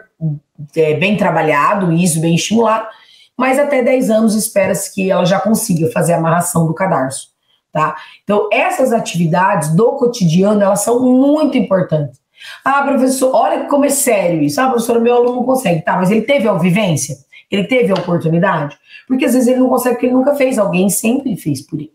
bem trabalhado, isso, bem estimulado, mas até 10 anos espera-se que ela já consiga fazer a amarração do cadarço, tá? Então, essas atividades do cotidiano, elas são muito importantes. Ah, professor, olha como é sério isso. Ah, professor, meu aluno não consegue. Tá, mas ele teve a vivência? Ele teve a oportunidade? Porque às vezes ele não consegue porque ele nunca fez. Alguém sempre fez por ele.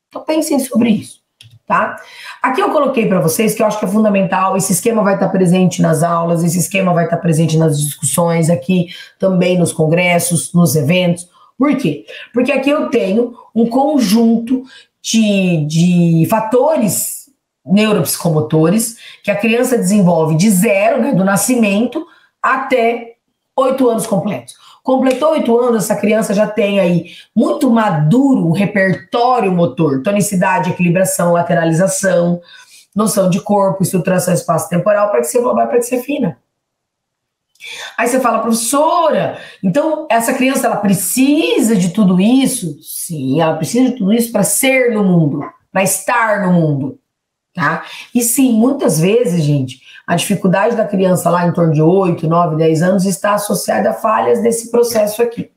Então pensem sobre isso, tá? Aqui eu coloquei para vocês que eu acho que é fundamental. Esse esquema vai estar presente nas aulas, esse esquema vai estar presente nas discussões aqui, também nos congressos, nos eventos. Por quê? Porque aqui eu tenho um conjunto de fatores neuropsicomotores que a criança desenvolve de 0, né, do nascimento, até 8 anos completos. Completou 8 anos, essa criança já tem aí muito maduro um repertório motor, tonicidade, equilibração, lateralização, noção de corpo, estruturação espaço-temporal, para que ser global, para que ser fina. Aí você fala, professora, então essa criança ela precisa de tudo isso? Sim, ela precisa de tudo isso para ser no mundo, para estar no mundo. Tá? E sim, muitas vezes, gente, a dificuldade da criança lá em torno de 8, 9, 10 anos está associada a falhas desse processo aqui.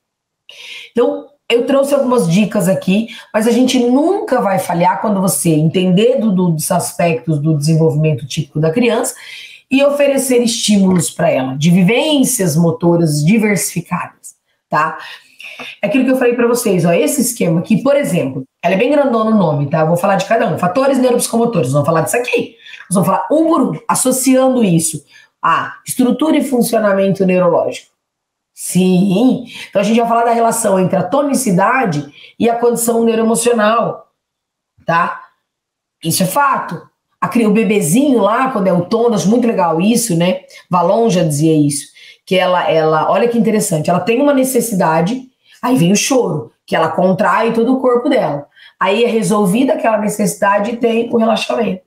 Então, eu trouxe algumas dicas aqui, mas a gente nunca vai falhar quando você entender dos aspectos do desenvolvimento típico da criança e oferecer estímulos para ela, de vivências motoras diversificadas, tá? É aquilo que eu falei para vocês, esse esquema aqui, por exemplo, ela é bem grandona o nome, tá? Eu vou falar de cada um. Fatores neuropsicomotores, vamos falar disso aqui. Nós vamos falar um por um, associando isso a estrutura e funcionamento neurológico. Sim. Então a gente vai falar da relação entre a tonicidade e a condição neuroemocional, tá? Isso é fato. O bebezinho lá, quando é o tono, acho muito legal isso, né? Valon já dizia isso, que ela, olha que interessante, ela tem uma necessidade, aí vem o choro, que ela contrai todo o corpo dela. Aí é resolvida aquela necessidade e tem o relaxamento.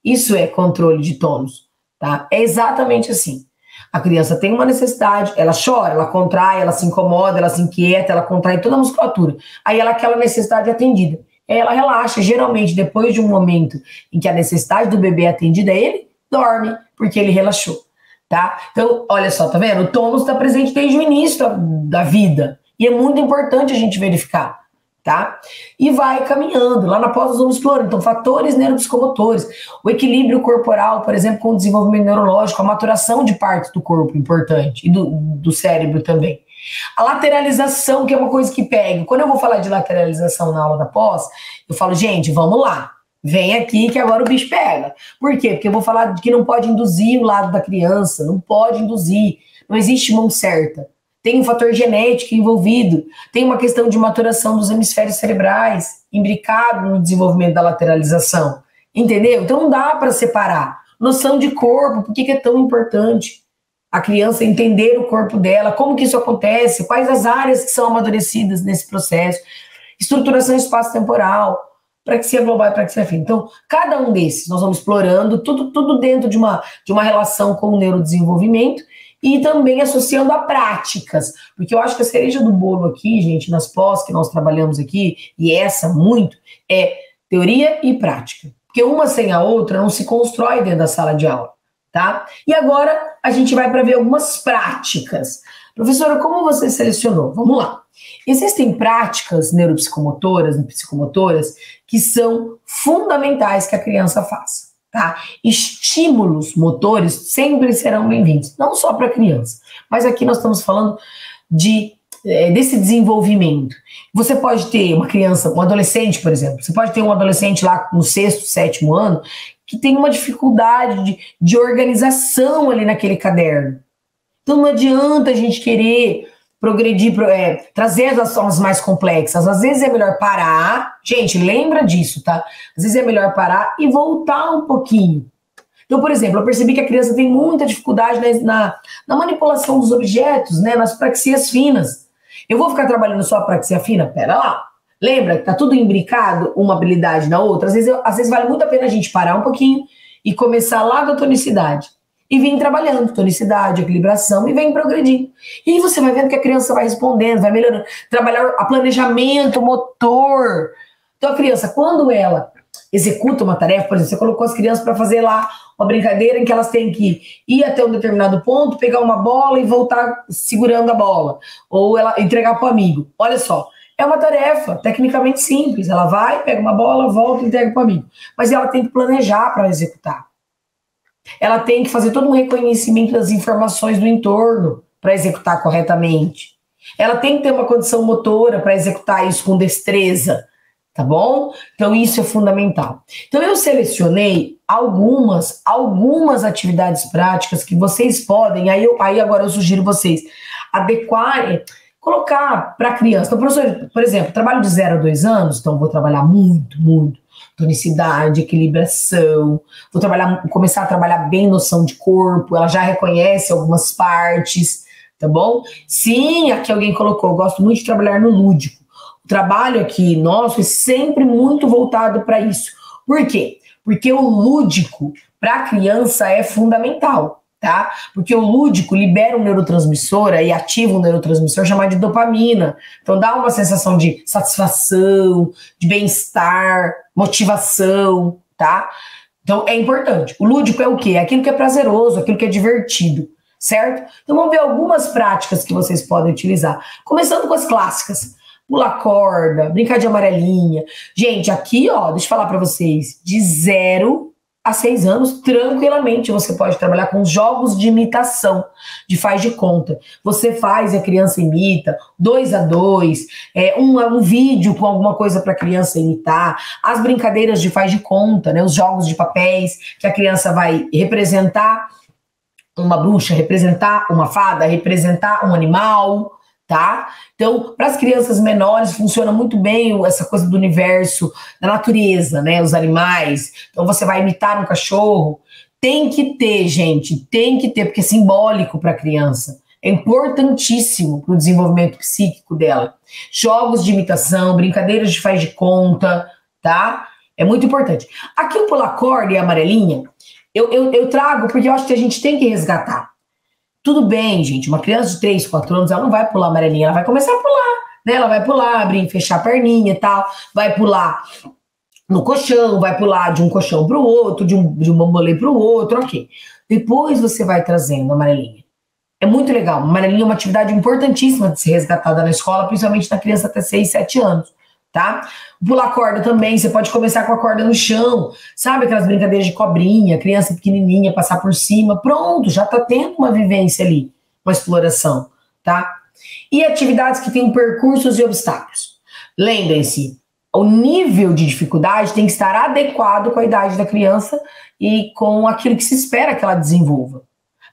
Isso é controle de tônus, tá? É exatamente assim. A criança tem uma necessidade, ela chora, ela contrai, ela se incomoda, ela se inquieta, ela contrai toda a musculatura. Aí aquela necessidade é atendida. Ela relaxa, geralmente depois de um momento em que a necessidade do bebê é atendida, ele dorme, porque ele relaxou, tá? Então, olha só, tá vendo? O tônus está presente desde o início da vida, e é muito importante a gente verificar, tá? E vai caminhando, lá na pós nós vamos explorando, então fatores neuropsicomotores, o equilíbrio corporal, por exemplo, com o desenvolvimento neurológico, a maturação de partes do corpo importante, e do cérebro também. A lateralização, que é uma coisa que pega. Quando eu vou falar de lateralização na aula da pós, eu falo, gente, vamos lá. Vem aqui que agora o bicho pega. Por quê? Porque eu vou falar de que não pode induzir o lado da criança, não pode induzir. Não existe mão certa. Tem um fator genético envolvido, tem uma questão de maturação dos hemisférios cerebrais, imbricado no desenvolvimento da lateralização. Entendeu? Então não dá para separar. Noção de corpo, por que é tão importante? A criança entender o corpo dela, como que isso acontece, quais as áreas que são amadurecidas nesse processo, estruturação espaço-temporal, praxia global e praxia fina. Então, cada um desses nós vamos explorando, tudo dentro de uma relação com o neurodesenvolvimento e também associando a práticas, porque eu acho que a cereja do bolo aqui, gente, nas pós que nós trabalhamos aqui, e essa muito, é teoria e prática, porque uma sem a outra não se constrói dentro da sala de aula. Tá? E agora a gente vai para ver algumas práticas. Professora, como você selecionou? Vamos lá. Existem práticas neuropsicomotoras, psicomotoras, que são fundamentais que a criança faça. Tá? Estímulos motores sempre serão bem-vindos, não só para a criança, mas aqui nós estamos falando desse desenvolvimento. Você pode ter uma criança, um adolescente, por exemplo, você pode ter um adolescente lá no 6º, 7º ano, que tem uma dificuldade de organização ali naquele caderno. Então não adianta a gente querer progredir, trazer as ações mais complexas. Às vezes é melhor parar. Gente, lembra disso, tá? Às vezes é melhor parar e voltar um pouquinho. Então, por exemplo, eu percebi que a criança tem muita dificuldade na manipulação dos objetos, né? Nas praxias finas. Eu vou ficar trabalhando só a praxia fina? Pera lá. Lembra que tá tudo imbricado, uma habilidade na outra? Às vezes vale muito a pena a gente parar um pouquinho e começar lá da tonicidade. E vir trabalhando tonicidade, equilibração e vem progredindo. E aí você vai vendo que a criança vai respondendo, vai melhorando. Trabalhar a planejamento motor. Então a criança, quando ela executa uma tarefa, por exemplo, você colocou as crianças para fazer lá uma brincadeira em que elas têm que ir até um determinado ponto, pegar uma bola e voltar segurando a bola. Ou ela entregar para o amigo. Olha só. É uma tarefa tecnicamente simples. Ela vai, pega uma bola, volta e entrega para o amigo. Mas ela tem que planejar para executar. Ela tem que fazer todo um reconhecimento das informações do entorno para executar corretamente. Ela tem que ter uma condição motora para executar isso com destreza. Tá bom? Então isso é fundamental. Então eu selecionei algumas atividades práticas que vocês podem, aí agora eu sugiro vocês adequarem, colocar para a criança. Então, professor, por exemplo, trabalho de 0 a 2 anos, então vou trabalhar muito tonicidade, equilibração, começar a trabalhar bem noção de corpo, ela já reconhece algumas partes, tá bom? Sim, aqui alguém colocou, eu gosto muito de trabalhar no lúdico. O trabalho aqui nosso é sempre muito voltado para isso. Por quê? Porque o lúdico para a criança é fundamental. Tá? Porque o lúdico libera um neurotransmissor e ativa um neurotransmissor chamado de dopamina. Então dá uma sensação de satisfação, de bem-estar, motivação, tá? Então é importante. O lúdico é o quê? É aquilo que é prazeroso, aquilo que é divertido, certo? Então vamos ver algumas práticas que vocês podem utilizar. Começando com as clássicas. Pular corda, brincar de amarelinha. Gente, aqui, ó, deixa eu falar pra vocês, de 0 a 6 anos, tranquilamente, você pode trabalhar com jogos de imitação, de faz de conta. Você faz e a criança imita, 2 a 2, um vídeo com alguma coisa para a criança imitar, as brincadeiras de faz de conta, né, os jogos de papéis, que a criança vai representar uma bruxa, representar uma fada, representar um animal, tá? Então, para as crianças menores, funciona muito bem essa coisa do universo, da natureza, né? Os animais. Então, você vai imitar um cachorro. Tem que ter, gente, tem que ter, porque é simbólico para a criança. É importantíssimo para o desenvolvimento psíquico dela. Jogos de imitação, brincadeiras de faz de conta, tá? É muito importante. Aqui o pular corda e a amarelinha, eu trago porque eu acho que a gente tem que resgatar. Tudo bem, gente, uma criança de 3, 4 anos, ela não vai pular amarelinha, ela vai começar a pular, né? Ela vai pular, abrir, fechar a perninha e tal, vai pular no colchão, vai pular de um colchão para o outro, de um bambolê para o outro, ok. Depois você vai trazendo a amarelinha. É muito legal. A amarelinha é uma atividade importantíssima de ser resgatada na escola, principalmente na criança até 6, 7 anos, tá? Pular corda também, você pode começar com a corda no chão, sabe aquelas brincadeiras de cobrinha, criança pequenininha, passar por cima, pronto, já tá tendo uma vivência ali, uma exploração, tá? E atividades que têm percursos e obstáculos. Lembrem-se, o nível de dificuldade tem que estar adequado com a idade da criança e com aquilo que se espera que ela desenvolva.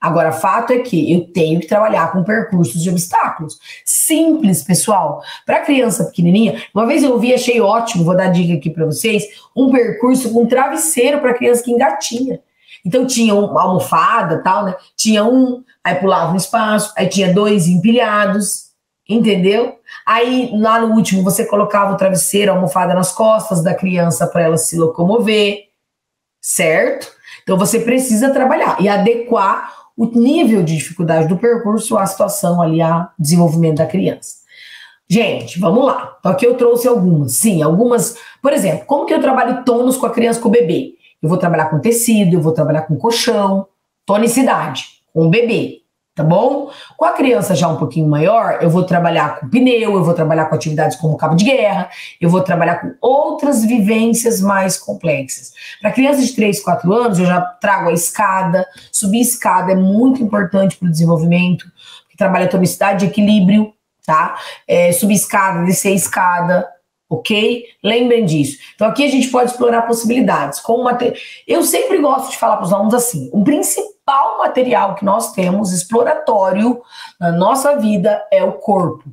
Agora, fato é que eu tenho que trabalhar com percursos e obstáculos. Simples, pessoal. Para criança pequenininha, uma vez eu ouvi, achei ótimo, vou dar dica aqui para vocês, um percurso com travesseiro para criança que engatinha. Então tinha uma almofada, tal, né? Tinha aí pulava um espaço, aí tinha 2 empilhados, entendeu? Aí lá no último você colocava o travesseiro, a almofada nas costas da criança para ela se locomover, certo? Então você precisa trabalhar e adequar o nível de dificuldade do percurso à situação ali, ao desenvolvimento da criança. Gente, vamos lá. Então aqui eu trouxe algumas. Sim, algumas. Por exemplo, como que eu trabalho tônus com a criança, com o bebê? Eu vou trabalhar com tecido, eu vou trabalhar com colchão, tonicidade, com o bebê, tá bom? Com a criança já um pouquinho maior, eu vou trabalhar com pneu, eu vou trabalhar com atividades como cabo de guerra, eu vou trabalhar com outras vivências mais complexas. Para crianças de 3, 4 anos, eu já trago a escada. Subir escada é muito importante para o desenvolvimento, porque trabalha tonicidade e equilíbrio, tá? Subir escada, descer escada, ok? Lembrem disso. Então aqui a gente pode explorar possibilidades. Eu sempre gosto de falar para os alunos assim, o principal material que nós temos exploratório na nossa vida é o corpo.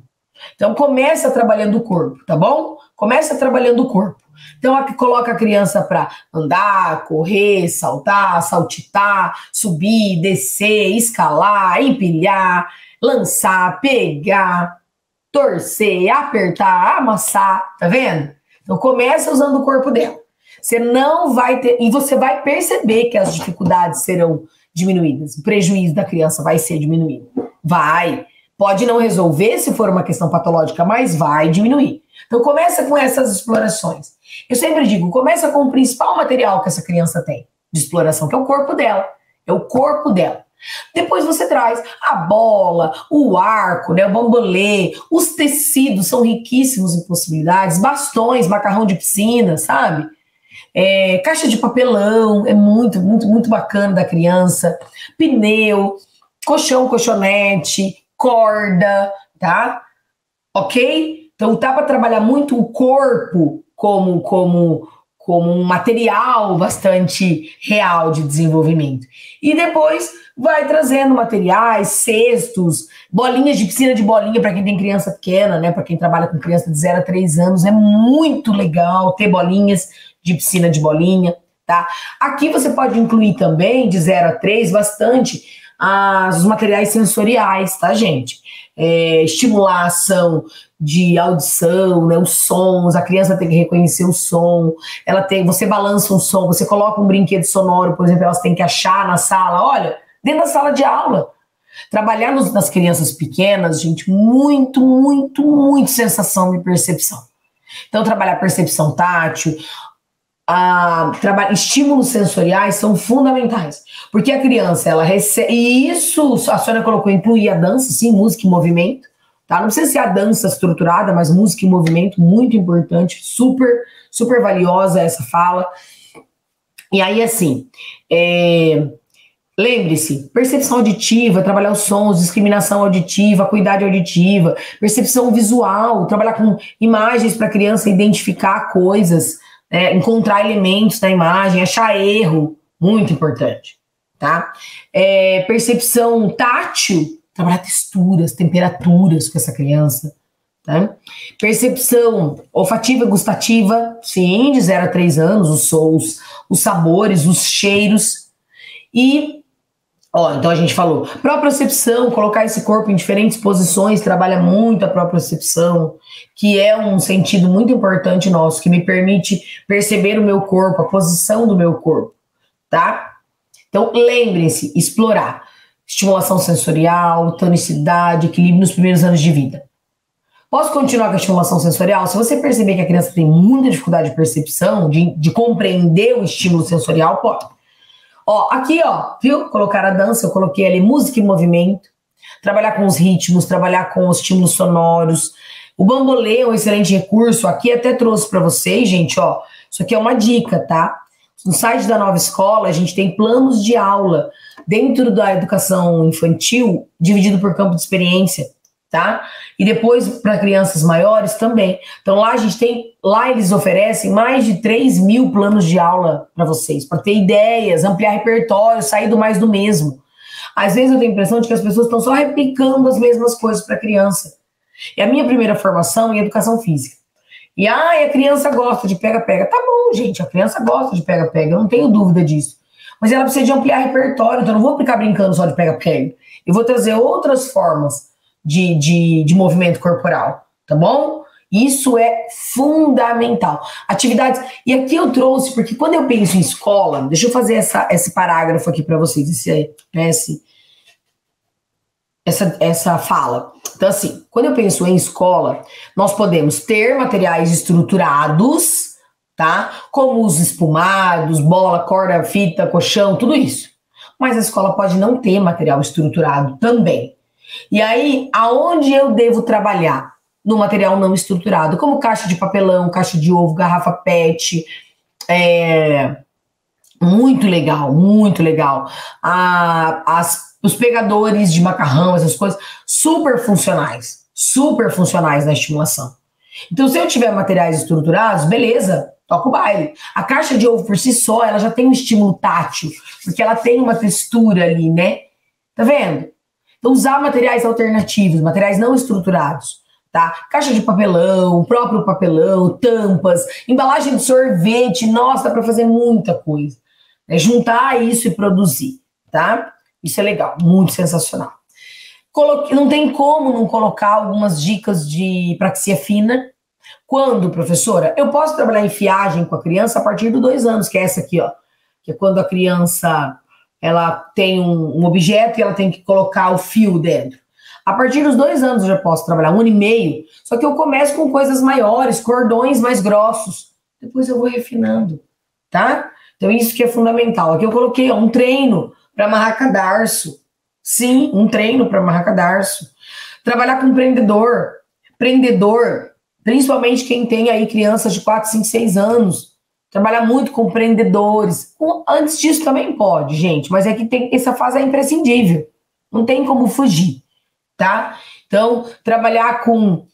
Então começa trabalhando o corpo, tá bom? Começa trabalhando o corpo. Então aqui coloca a criança para andar, correr, saltar, saltitar, subir, descer, escalar, empilhar, lançar, pegar, torcer, apertar, amassar, tá vendo? Então começa usando o corpo dela. Você não vai ter, e você vai perceber que as dificuldades serão diminuídas, o prejuízo da criança vai ser diminuído. Vai. Pode não resolver se for uma questão patológica, mas vai diminuir. Então começa com essas explorações. Eu sempre digo, começa com o principal material que essa criança tem de exploração, que é o corpo dela. É o corpo dela. Depois você traz a bola, o arco, né, o bambolê, os tecidos são riquíssimos em possibilidades, bastões, macarrão de piscina, sabe? Caixa de papelão, é muito, muito, muito bacana da criança. Pneu, colchão, colchonete, corda, tá? Ok? Então tá para trabalhar muito o corpo como um material bastante real de desenvolvimento. E depois vai trazendo materiais, cestos, bolinhas de piscina de bolinha para quem tem criança pequena, né? Para quem trabalha com criança de 0 a 3 anos, é muito legal ter bolinhas de piscina de bolinha, tá? Aqui você pode incluir também, de 0 a 3, bastante os materiais sensoriais, tá, gente? Estimulação de audição, né, os sons, a criança tem que reconhecer o som, você balança um som, você coloca um brinquedo sonoro, por exemplo, elas têm que achar na sala, olha, dentro da sala de aula. Trabalhar nas crianças pequenas, gente, muito, muito, muito sensação de percepção. Então, trabalhar percepção tátil, estímulos sensoriais são fundamentais, porque a criança, ela recebe, e isso a Sônia colocou, incluir a dança, sim, música e movimento, tá? Não precisa ser a dança estruturada, mas música e movimento, muito importante, super, super valiosa essa fala. E aí, assim, lembre-se, percepção auditiva, trabalhar os sons, discriminação auditiva, acuidade auditiva, percepção visual, trabalhar com imagens para a criança identificar coisas, encontrar elementos na imagem, achar erro, muito importante, tá? Percepção tátil, trabalhar texturas, temperaturas com essa criança, tá? Percepção olfativa e gustativa, sim, de 0 a 3 anos, os sons, os sabores, os cheiros. E, então a gente falou, propriocepção, colocar esse corpo em diferentes posições, trabalha muito a propriocepção, que é um sentido muito importante nosso, que me permite perceber o meu corpo, a posição do meu corpo, tá? Então, lembrem-se, explorar. Estimulação sensorial, tonicidade, equilíbrio nos primeiros anos de vida. Posso continuar com a estimulação sensorial? Se você perceber que a criança tem muita dificuldade de percepção, de compreender o estímulo sensorial, pode. Aqui, viu? Colocar a dança, eu coloquei ali música e movimento. Trabalhar com os ritmos, trabalhar com os estímulos sonoros. O bambolê é um excelente recurso. Aqui até trouxe para vocês, gente, isso aqui é uma dica, tá? No site da Nova Escola, a gente tem planos de aula dentro da educação infantil, dividido por campo de experiência, tá? E depois para crianças maiores também. Então lá eles oferecem mais de 3.000 planos de aula para vocês, para ter ideias, ampliar repertório, sair do mais do mesmo. Às vezes eu tenho a impressão de que as pessoas estão só replicando as mesmas coisas para a criança. E a minha primeira formação é em educação física. E a criança gosta de pega-pega. Tá bom, gente, a criança gosta de pega-pega, eu não tenho dúvida disso. Mas ela precisa de ampliar repertório, então eu não vou ficar brincando só de pega-pega. Eu vou trazer outras formas de movimento corporal, tá bom? Isso é fundamental. Atividades, e aqui eu trouxe, porque quando eu penso em escola, deixa eu fazer esse parágrafo aqui para vocês, essa fala. Então, assim, quando eu penso em escola, nós podemos ter materiais estruturados, tá? Como os espumados, bola, corda, fita, colchão, tudo isso. Mas a escola pode não ter material estruturado também. E aí, aonde eu devo trabalhar? No material não estruturado, como caixa de papelão, caixa de ovo, garrafa PET. Muito legal, muito legal. Os pegadores de macarrão, essas coisas, super funcionais na estimulação. Então, se eu tiver materiais estruturados, beleza, toca o baile. A caixa de ovo por si só, ela já tem um estímulo tátil, porque ela tem uma textura ali, né? Tá vendo? Então, usar materiais alternativos, materiais não estruturados, tá? Caixa de papelão, o próprio papelão, tampas, embalagem de sorvete, nossa, dá pra fazer muita coisa. Juntar isso e produzir, tá? Isso é legal, muito sensacional. Não tem como não colocar algumas dicas de praxia fina. Quando, professora? Eu posso trabalhar enfiagem com a criança a partir dos 2 anos, que é essa aqui, que é quando a criança ela tem um objeto e ela tem que colocar o fio dentro. A partir dos 2 anos eu já posso trabalhar, 1 ano e meio, só que eu começo com coisas maiores, cordões mais grossos. Depois eu vou refinando, tá? Então isso que é fundamental. Aqui eu coloquei um treino para amarrar cadarço. Sim, um treino para amarrar cadarço. Trabalhar com prendedor, principalmente quem tem aí crianças de 4, 5, 6 anos. Trabalhar muito com prendedores. Antes disso também pode, gente, mas é que essa fase é imprescindível. Não tem como fugir, tá? Então, trabalhar com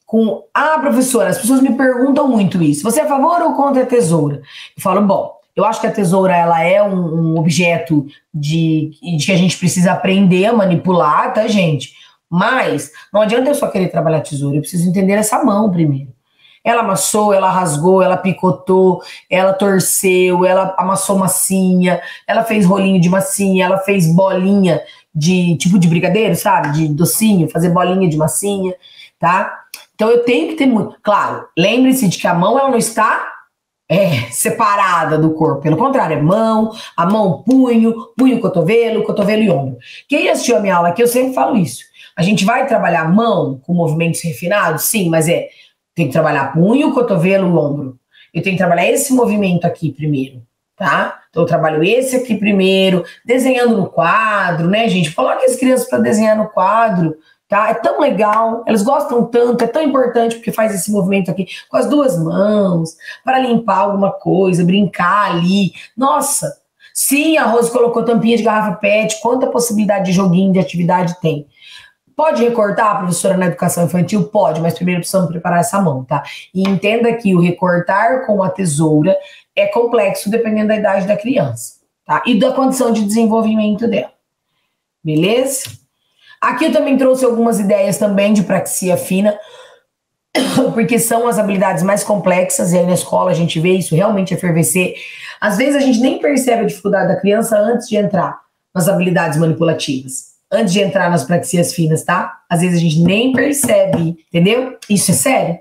professora, as pessoas me perguntam muito isso. Você é a favor ou contra a tesoura? Eu falo, bom, eu acho que a tesoura ela é um objeto de que a gente precisa aprender a manipular, tá, gente? Mas não adianta eu só querer trabalhar a tesoura, eu preciso entender essa mão primeiro. Ela amassou, ela rasgou, ela picotou, ela torceu, ela amassou massinha, ela fez rolinho de massinha, ela fez bolinha de tipo de brigadeiro, sabe? De docinho, fazer bolinha de massinha, tá? Então eu tenho que ter muito... Claro, lembre-se de que a mão ela não está separada do corpo. Pelo contrário, a mão, punho, cotovelo e ombro. Quem assistiu a minha aula aqui, eu sempre falo isso. A gente vai trabalhar a mão com movimentos refinados? Sim, mas tem que trabalhar punho, cotovelo, ombro. Eu tenho que trabalhar esse movimento aqui primeiro, tá? Então eu trabalho esse aqui primeiro, desenhando no quadro, né, gente? Coloque as crianças para desenhar no quadro, tá? É tão legal, elas gostam tanto, é tão importante porque faz esse movimento aqui com as 2 mãos, para limpar alguma coisa, brincar ali. Nossa, sim, a Rose colocou tampinha de garrafa PET, quanta possibilidade de joguinho, de atividade tem. Pode recortar, professora, na educação infantil? Pode, mas primeiro precisamos preparar essa mão, tá? E entenda que o recortar com a tesoura é complexo dependendo da idade da criança, tá? E da condição de desenvolvimento dela. Beleza? Aqui eu também trouxe algumas ideias também de praxia fina, porque são as habilidades mais complexas, e aí na escola a gente vê isso realmente efervescer. Às vezes a gente nem percebe a dificuldade da criança antes de entrar nas habilidades manipulativas, antes de entrar nas praxias finas, tá? Às vezes a gente nem percebe, entendeu? Isso é sério.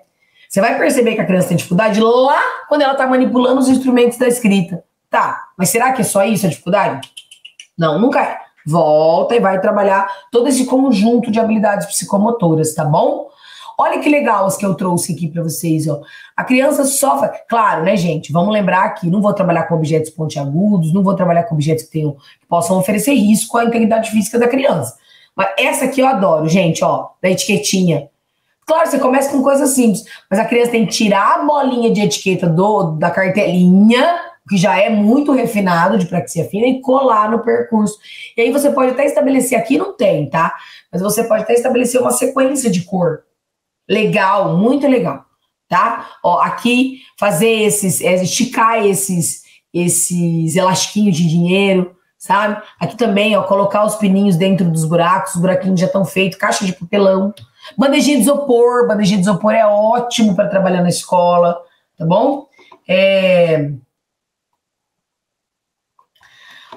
Você vai perceber que a criança tem dificuldade lá quando ela tá manipulando os instrumentos da escrita. Tá, mas será que é só isso a dificuldade? Não, nunca é. Volta e vai trabalhar todo esse conjunto de habilidades psicomotoras, tá bom? Olha que legal as que eu trouxe aqui para vocês, ó. A criança sofre, claro, né, gente? Vamos lembrar que não vou trabalhar com objetos pontiagudos, não vou trabalhar com objetos que possam oferecer risco à integridade física da criança. Mas essa aqui eu adoro, gente, ó, da etiquetinha. Claro, você começa com coisas simples, mas a criança tem que tirar a bolinha de etiqueta da cartelinha, que já é muito refinado de praxia fina, e colar no percurso. E aí você pode até estabelecer, aqui não tem, tá? Mas você pode até estabelecer uma sequência de cor. Legal, muito legal, tá? Ó, aqui fazer esticar esses elastiquinhos de dinheiro, sabe? Aqui também, ó, colocar os pininhos dentro dos buracos, os buraquinhos já estão feitos, caixa de papelão. Bandejinha de isopor é ótimo para trabalhar na escola, tá bom?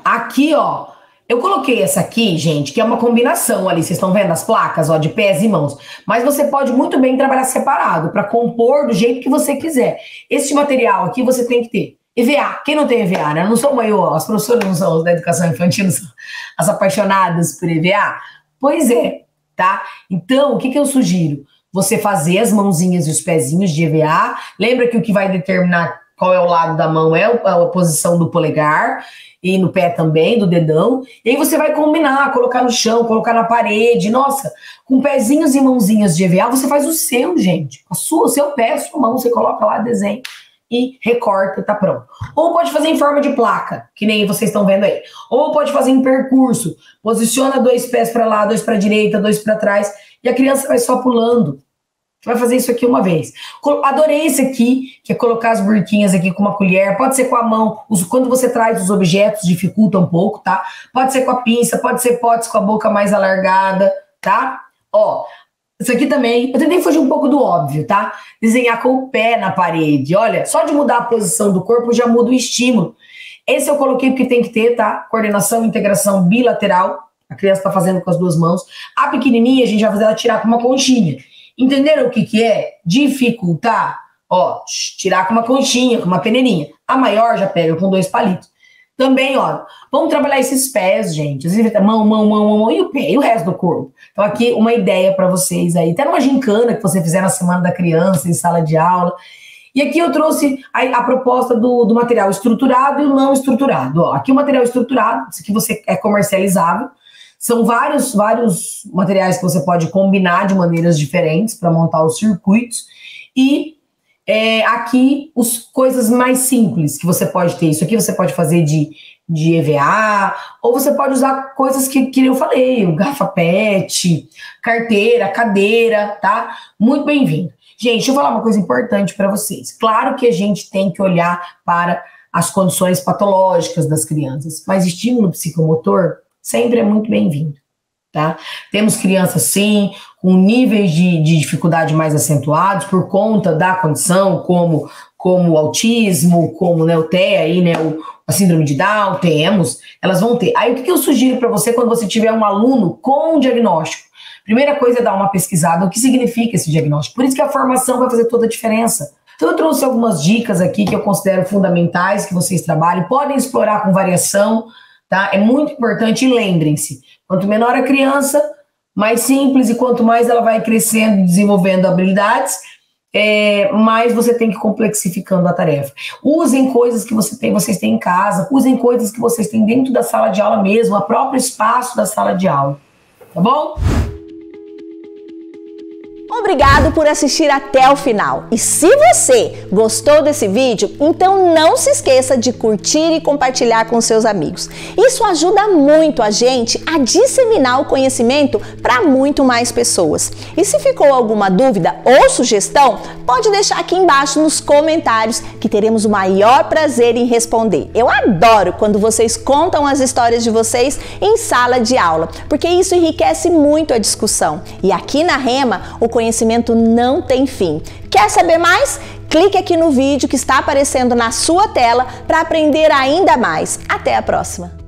Aqui, ó, eu coloquei essa aqui, gente, que é uma combinação ali, vocês estão vendo as placas, ó, de pés e mãos. Mas você pode muito bem trabalhar separado, para compor do jeito que você quiser. Esse material aqui você tem que ter. EVA, quem não tem EVA, né? Não sou eu, as professoras não são da educação infantil, não são as apaixonadas por EVA? Pois é, tá? Então, o que eu sugiro? Você fazer as mãozinhas e os pezinhos de EVA. Lembra que o que vai determinar qual é o lado da mão é a posição do polegar, e no pé também, do dedão. E aí você vai combinar, colocar no chão, colocar na parede. Nossa, com pezinhos e mãozinhas de EVA, você faz o seu, gente. O seu pé, a sua mão, você coloca lá, desenha e recorta, tá pronto. Ou pode fazer em forma de placa, que nem vocês estão vendo aí. Ou pode fazer em percurso. Posiciona 2 pés para lá, 2 para direita, 2 para trás, e a criança vai só pulando. Você vai fazer isso aqui uma vez. Adorei esse aqui, que é colocar as burquinhas aqui com uma colher. Pode ser com a mão. Quando você traz os objetos, dificulta um pouco, tá? Pode ser com a pinça, pode ser potes com a boca mais alargada, tá? Ó, isso aqui também, eu tentei fugir um pouco do óbvio, tá? Desenhar com o pé na parede. Olha, só de mudar a posição do corpo já muda o estímulo. Esse eu coloquei porque tem que ter, tá? Coordenação e integração bilateral. A criança tá fazendo com as 2 mãos. A pequenininha, a gente vai fazer ela tirar com uma conchinha. Entenderam o que é? Dificultar. Ó, tirar com uma conchinha, com uma peneirinha. A maior já pega com 2 palitos. Também, ó, vamos trabalhar esses pés, gente. Mão, e o pé, e o resto do corpo. Então aqui uma ideia para vocês aí. Até numa gincana que você fizer na Semana da Criança, em sala de aula. E aqui eu trouxe a proposta do material estruturado e o não estruturado. Ó, aqui o material estruturado, isso aqui você é comercializável. São vários materiais que você pode combinar de maneiras diferentes para montar os circuitos. E aqui as coisas mais simples que você pode ter. Isso aqui você pode fazer de EVA, ou você pode usar coisas que eu falei, o garrafa PET, carteira, cadeira, tá? Muito bem-vindo. Gente, deixa eu falar uma coisa importante para vocês. Claro que a gente tem que olhar para as condições patológicas das crianças, mas estímulo psicomotor sempre é muito bem-vindo, tá? Temos crianças, sim, com níveis de dificuldade mais acentuados por conta da condição, como o autismo, como, né, o TEA, aí, né, a síndrome de Down, elas vão ter. Aí o que eu sugiro para você quando você tiver um aluno com diagnóstico? Primeira coisa é dar uma pesquisada, o que significa esse diagnóstico. Por isso que a formação vai fazer toda a diferença. Então eu trouxe algumas dicas aqui que eu considero fundamentais, que vocês trabalhem, podem explorar com variação, tá? É muito importante, e lembrem-se, quanto menor a criança, mais simples, e quanto mais ela vai crescendo e desenvolvendo habilidades, mais você tem que ir complexificando a tarefa. Usem coisas que vocês têm em casa, usem coisas que vocês têm dentro da sala de aula mesmo, o próprio espaço da sala de aula, tá bom? obrigado por assistir até o final. E se você gostou desse vídeo, então não se esqueça de curtir e compartilhar com seus amigos. Isso ajuda muito a gente a disseminar o conhecimento para muito mais pessoas. E se ficou alguma dúvida ou sugestão, pode deixar aqui embaixo nos comentários que teremos o maior prazer em responder. Eu adoro quando vocês contam as histórias de vocês em sala de aula, porque isso enriquece muito a discussão. E aqui na Rema, o conhecimento não tem fim. Quer saber mais? Clique aqui no vídeo que está aparecendo na sua tela para aprender ainda mais. Até a próxima!